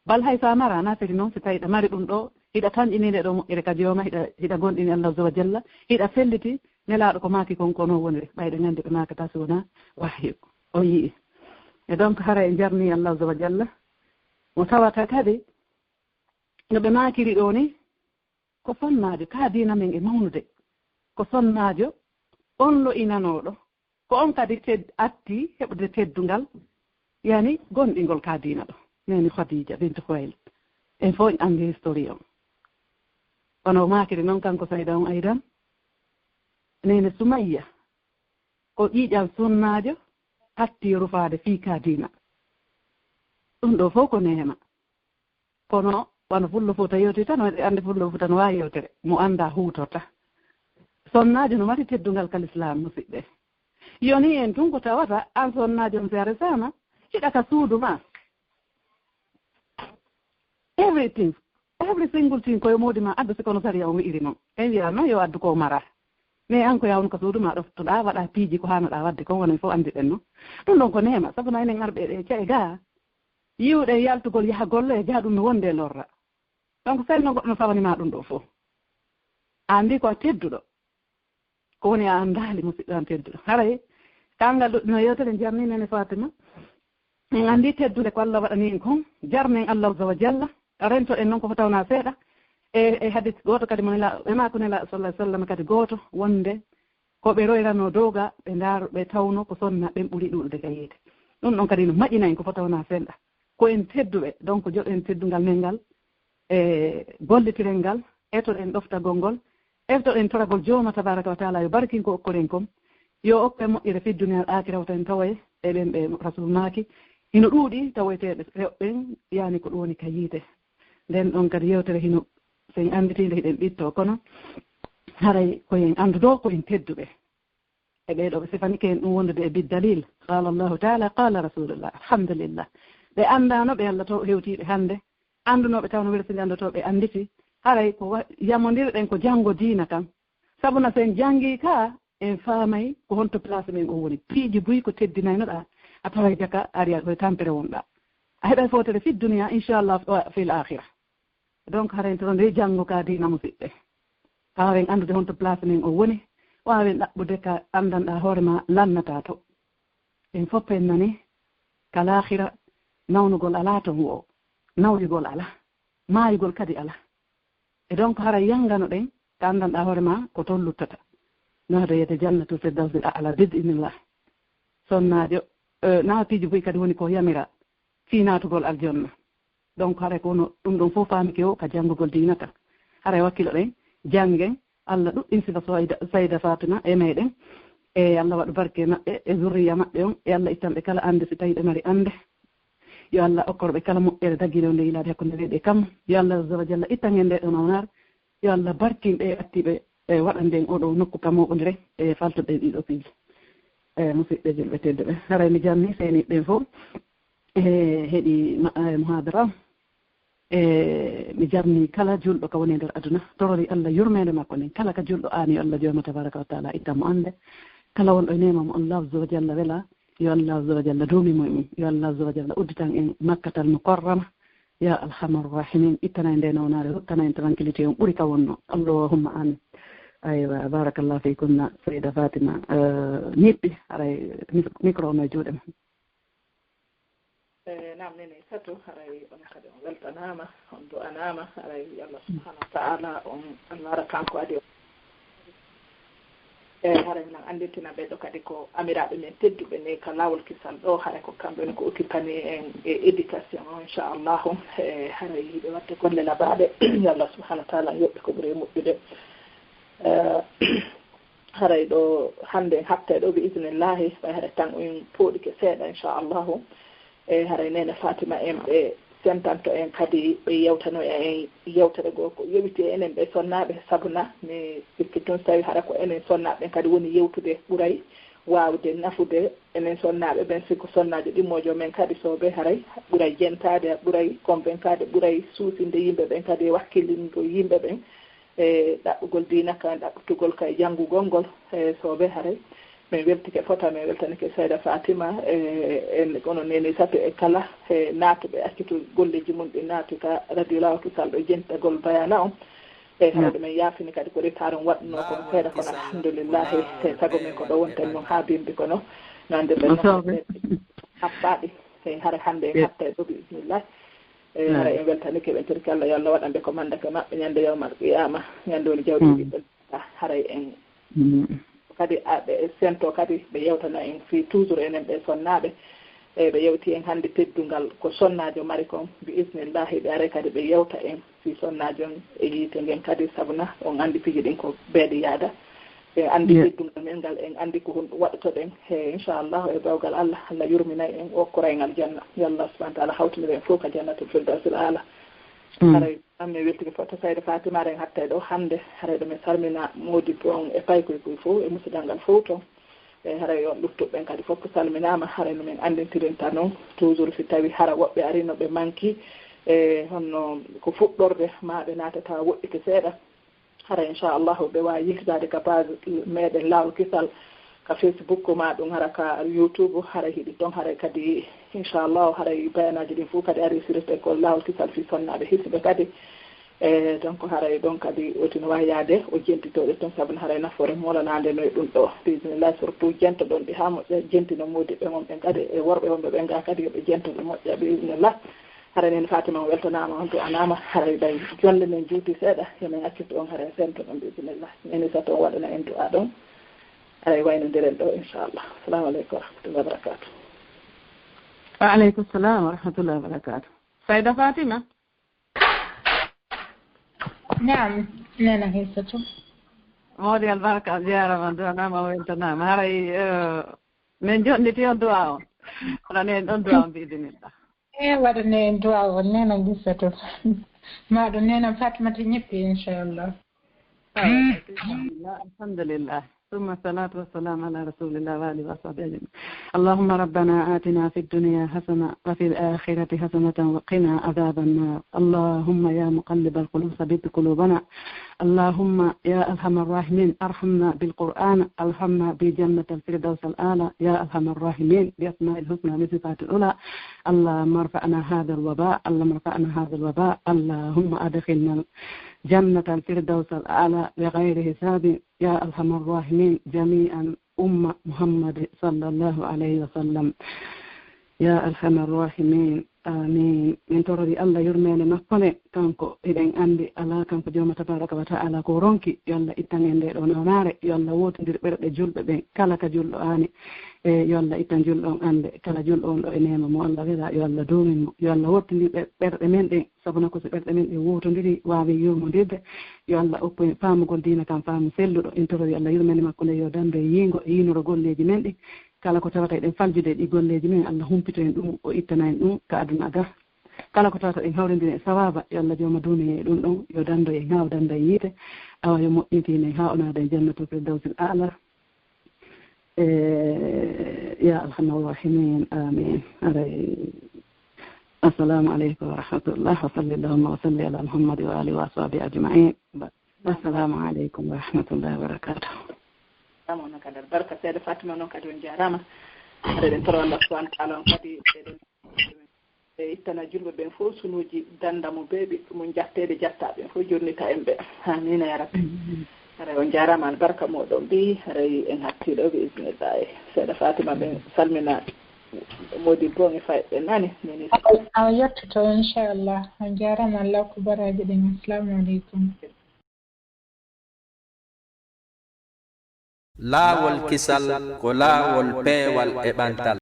bal hay sa mara na fedi noon so tawi ɗa mari ɗum ɗo hiɗa tanƴininde ɗo moƴƴere kadi yoma hiɗa gonɗini Allah azza wa jalla hiɗa felliti nelaɗo ko maaki kon kono wonire ɓayde gandi ɓe makata so wona wahyu o yii e donc hara e jarni Allah azza wa jalla mo tawata kadi no ɓe makiri ɗo ni ko sonnajo ka dina men e mawnude ko sonnajo on lo inanoɗo ko on kadi atti heɓude teddungal yani gonɗingol ka dina ɗo neni Khadija bintu Khuwaylid en fof en andi histoire on ono makiri noon kanko sayda on aydan nene Sumayya ko ƴiƴal sunnajo hatti rufade fii ka dina ɗum ɗo fof ko neema kono wano fullo fota yewti tan waɗi ande fullo fota no wawi yewtere mo anda hutorta sonnajo no mari teddungal kal islam musidɓe yoni en tun ko tawata an sonnajo on seere sama hiɗa ka suudu ma every single thing koye moodi ma addu sikono sariya o wi'iri noon en wiya noon yo addu ko mara mais an ko yawno ko suudu ma ɗoftoɗa waɗa piiji ko hanoɗa wadde kon wonen fof andiɗen noon ɗum ɗon ko neema sabu no enen arɓe ɗe cae ga yiwɗe yaltugol yaha golle e jaa ɗum no wonde lorra donc sari no goɗɗo no fawanima ɗum ɗo fof andi ko tedduɗo ko woni a andaali musidɗo an tedduɗo haray kangal ɗuɗɗino yewtere jarni nene Fatima en andi teddude ko Allah waɗani en kon jarnen Allah azza wa jalla rento en noon ko fotawna seeɗa e hadis goto kadi monela ema ko nela sallallahu alaihi wasallam kadi goto wonde ko ɓe royrano dowga ɓe ndaaro ɓe tawno ko sonna ɓen ɓuri ɗuɗude ka yiide ɗum ɗon kadi no maƴina en ko fotawna seeɗa ko en tedduɓe donc joɗen teddungal men ngal e gollitiren ngal etoɗen ɗoftagol ngol eftoɗen toragol jooma tabaraka wa taala yo barkin ko okkoren kom yo okke moƴƴire fi duniya akira watan tawaye eɓen ɓe rasul maki hino ɗuuɗi tawoyteɓe rewɓen yani ko ɗum woni ka yiide nden ɗon kadi yewtere hino sen anditinde hiɗen ɓitto kono haray koyen andudo koyen tedduɓe e ɓeɗo ɓe sifanike en ɗum wondude e biddalil qala Allahu taala qala rasulullah alhamdulillah ɓe andano ɓe Allah to hewtiɓe hande andunoɓe tawno wersinde andotoɓe anditi haray ko yamodirɗen ko janggo diina kam sabuna sen jangi ka en faamay ko honto place men o woni piiji buy ko teddinaynoɗa a taway jaka ari koye tampere wonɗa a heɓay fotere fi duniya inchallah fil akhira donc haren to nde janggo ka diina musidɓe wawen andude honto place men o woni wawen ɗaɓɓude ka andanɗa hoorema lannata to en fof en nani kalakhira nawnugol ala to wo nawyugol ala maayugol kadi ala e donc hara yangano ɗen ka andanɗa hoorema ko toon luttata naade yede jannatul firdawsil a'la bid'inillah sonnajo naatiiji boyi kadi woni ko yamira fii naatugol aljanna donc hara ko no ɗum ɗon fof faamike o ka janngugol diina tan hara wakkilo ɗen janngen Allah ɗuɗɗin sifa sayda Fatima e meɗen e Allah waɗu barke maɓɓe e zurriya maɓɓe on e Allah ittanɓe kala ande si tawi ɓe mari ande yo Allah okkorɓe kala moƴƴere daggire nde yilaade hakkunde ɓe kam yo Allah azza wa jalla ittan en nde ɗo nawnar yo Allah barkinɓe e attiɓe e waɗanden oɗo nokku kam moɓodire e faltoɗe ɗiɗo piiji musidɓe julɓe tedduɓe haray mi janni seniɓɓen fof e heeɗi muhadara mi jarni kala julɗo ka woni nder aduna torori Allah yurmede makko nden kala ka julɗo ani Allah jooma tabaraka wa taala ittamo ande kala wonɗo e nemamo Allah azza wa jalla wela yo Allah azza wa jalla duumimo e mum yo Allah azza wa jalla udditan en makkatal mukarrama ya alhamar rahimin ittana e nde nawnare rottana en tranquillité on ɓuuri ka wonno allahumma amin aywa barakallahu fikunna Sayda Fatima niɓɓi haray micro no juuɗe ma nam nene satu haray on kadi on weltanama on du'anama haray Allah subhanahu wa ta'ala on alwara kanko adi haray nan anditina ɓeɗo kadi ko amiraɓe men tedduɓe ne ka lawol kisal ɗo haray ko kamɓene ko occupani en e éducation o inchallahu haray yiɓe watte golle labaɗe yo Allah subhanahu wa ta'ala yoɓɓe ko ɓuuri moƴƴude haray ɗo hande en hatta ɗo bi isnillahi ɓay haray tan en pooɗike seeɗa inchallahu e haray nene Fatima en ɓe sentanto en kadi ɓe yewtano en yewtere goo ko yewiti enen ɓe sonnaɓe sabuna mi sikki tun so tawi haɗa ko enen sonnaɓe kadi woni yewtude ɓuuray wawde nafude enen sonnaɓe ɓen sikko sonnajo ɗimmojo men kadi soɓe haray ɓuuray jentade ɓuuray convaincade ɓuuray suusinde yimɓe ɓen kadi wakkillindo yimɓe ɓen e ɗaɓɓugol diina ka ɗaɓɓutugol kay janngugol ngol soɓe haray min weltike fota min weltanike Sayda Fatima en kono neni sato e kala e naatuɓe accitu golleji mum ɗi naatuta radio lawtu salɗo jentagol bayana on e hawde men yaafini kadi ko retaron waɗno ko seeɗa kono alhamdoulillahi e sago men ko ɗo wonten noon ha bimbi kono nande ɓe haɓɓaɗi e hara hannde en hatta e ɗo bisimillah e hara en weltanike ɓen torki Allah yo Allah waɗanɓe ko mandake maɓɓe ñande yawmal qiyama ñande woni jawɗi ɓiɓɓe haray en kadi ɓe sento kadi ɓe yewtana en fi toujours enen ɓe sonnaɓe e ɓe yewti en hannde teddungal ko sonnajo mari kon bi isnillahi ɓe are kadi ɓe yewta en fi sonnajo e yiite ngen kadi sabuna on anndi piji ɗin ko beeɗe yaada en anndi teddungal men ngal en anndi ko hunɗo waɗtoɗen e inchallahu e bawgal Allah Allah yurminay en okkorayngal janna yo Allah subahana taala hawtiniren fof ka jannatul firdawsil ala haray amme weltiki foto Sayda Fatima en hatta e ɗo hannde haray ɗo min salmina moodi on e paykoy koye fof e musidal ngal fof toon e haray on ɗuftuɓɓen kadi fof salminama haray no min andintirinta noon toujours si tawi hara woɓɓe arino ɓe manki e honno ko fuɗɗorde maɓe natata woɗɗike seeɗa hara inchallahu ɓe wawi yihtade ka page meɗen Laawol Kisal ka Facebook ma ɗum hara ka YouTube hara hiɗi toon haray kadi inchallahu haray bayanaji ɗin fof kadi ari sirte ko Laawol Kisal fi sonnaɓe hisɓe kadi e donc haray ɗon kadi otino wawi yaade o jentitoɗe toon sabu haray nafoore molanade no e ɗum ɗo bisimillah surtout jento ɗon ɗi ha moƴƴa jentino modiɓɓe mon ɓen kadi e worɓe wonɓe ɓen ga kadi yoɓe jentoɗe moƴƴa bisimillah haray nen Fatima o weltanama on to anama haray ɓay jonde men juuti seeɗa yomin accittu on haray sento ɗon bisimillah eni sa toon waɗana en du'a ɗon haray waynodiren ɗo inchallah assalamu aleykum wa rahmatullahi wa barakatuh wa aleykum salam wa rahmatullahi wa barakatuh Sayda Fatima نعم نانا هيستو مودي البركة زيارة من دونما ويلتنام هاي من جون نتيون دعاء رانين دعاء بإذن الله إيه ورنين دعاء ونانا هيستو ما دوننا فاطمة تنيبي إن شاء الله الحمد لله ثم الصلاة والسلام على رسول الله وآله وصحبه أجمعين اللهم ربنا آتنا في الدنيا حسنة وفي الآخرة حسنة وقنا عذاب النار اللهم يا مقلب القلوب ثبت قلوبنا اللهم يا أرحم الراحمين ارحمنا بالقرآن ارحمنا بجنة الفردوس الأعلى يا أرحم الراحمين بأسماء الحسنى بصفات الأولى اللهم ارفعنا هذا الوباء اللهم ارفعنا هذا الوباء اللهم أدخلنا جنة الفردوس الأعلى بغير حساب يا أرحم الراحمين جميعا أمة محمد صلى الله عليه وسلم يا أرحم الراحمين آمين من ترى الله يرمين مقبل كانكو إذن عندي الله كانكو جوم تبارك وتعالى كورونكي يلا إتنين دي ونامار يلا ووتندير برد جلب بين كلا كجل آني يلا إتنجل أن عند كلا جل أن إنما مو الله غدا يلا دومين يلا ووتندير برد من دي سبنا كوس برد من دي ووتندير وابي يوم ديد يلا أوبن فام قلدينا كان فام سلو إن ترى الله يرمين مقبل يودان بيينغو ينور قول لي جمين دي kala ko tawata en faljude ɗi golleji men Allah humpito en ɗum o ittana en ɗum ka aduna ga kala ko tawata en hawrindiri e sawaba yo Allah jooma duuni e ɗum ɗon yo dando e ŋaaw danda e yiite awa yo moƴƴintine ha onade e jannatul firdawsil a'la ya arhamar rahimin amin aray assalamu aleykum wa rahmatullah wa sallallahu wa salli ala muhammad wa alihi wa ashabihi ajma'in assalamu aleykum wa rahmatullahi wa barakatuh noon kadi barka Sayda Fatima noon kadi on jarama aɗa toro Allah subhanahu wa ta'ala on kadi e ittana julɓe ɓen fof sunuji dandamo beeɓi mum jattede jattaɓe fof jurnita en ɓe amina ya rabbi aray on jarama albarka moɗon mbi aray en hattiɗo ɓe isnillah e Sayda Fatima ɓe salmina modi bon e fayɓe nani nini awa yettoto inchallah on jarama Allah ko baraji ɗin assalamu aleykum Laawol Kisal ko laawol peewal e ɓantal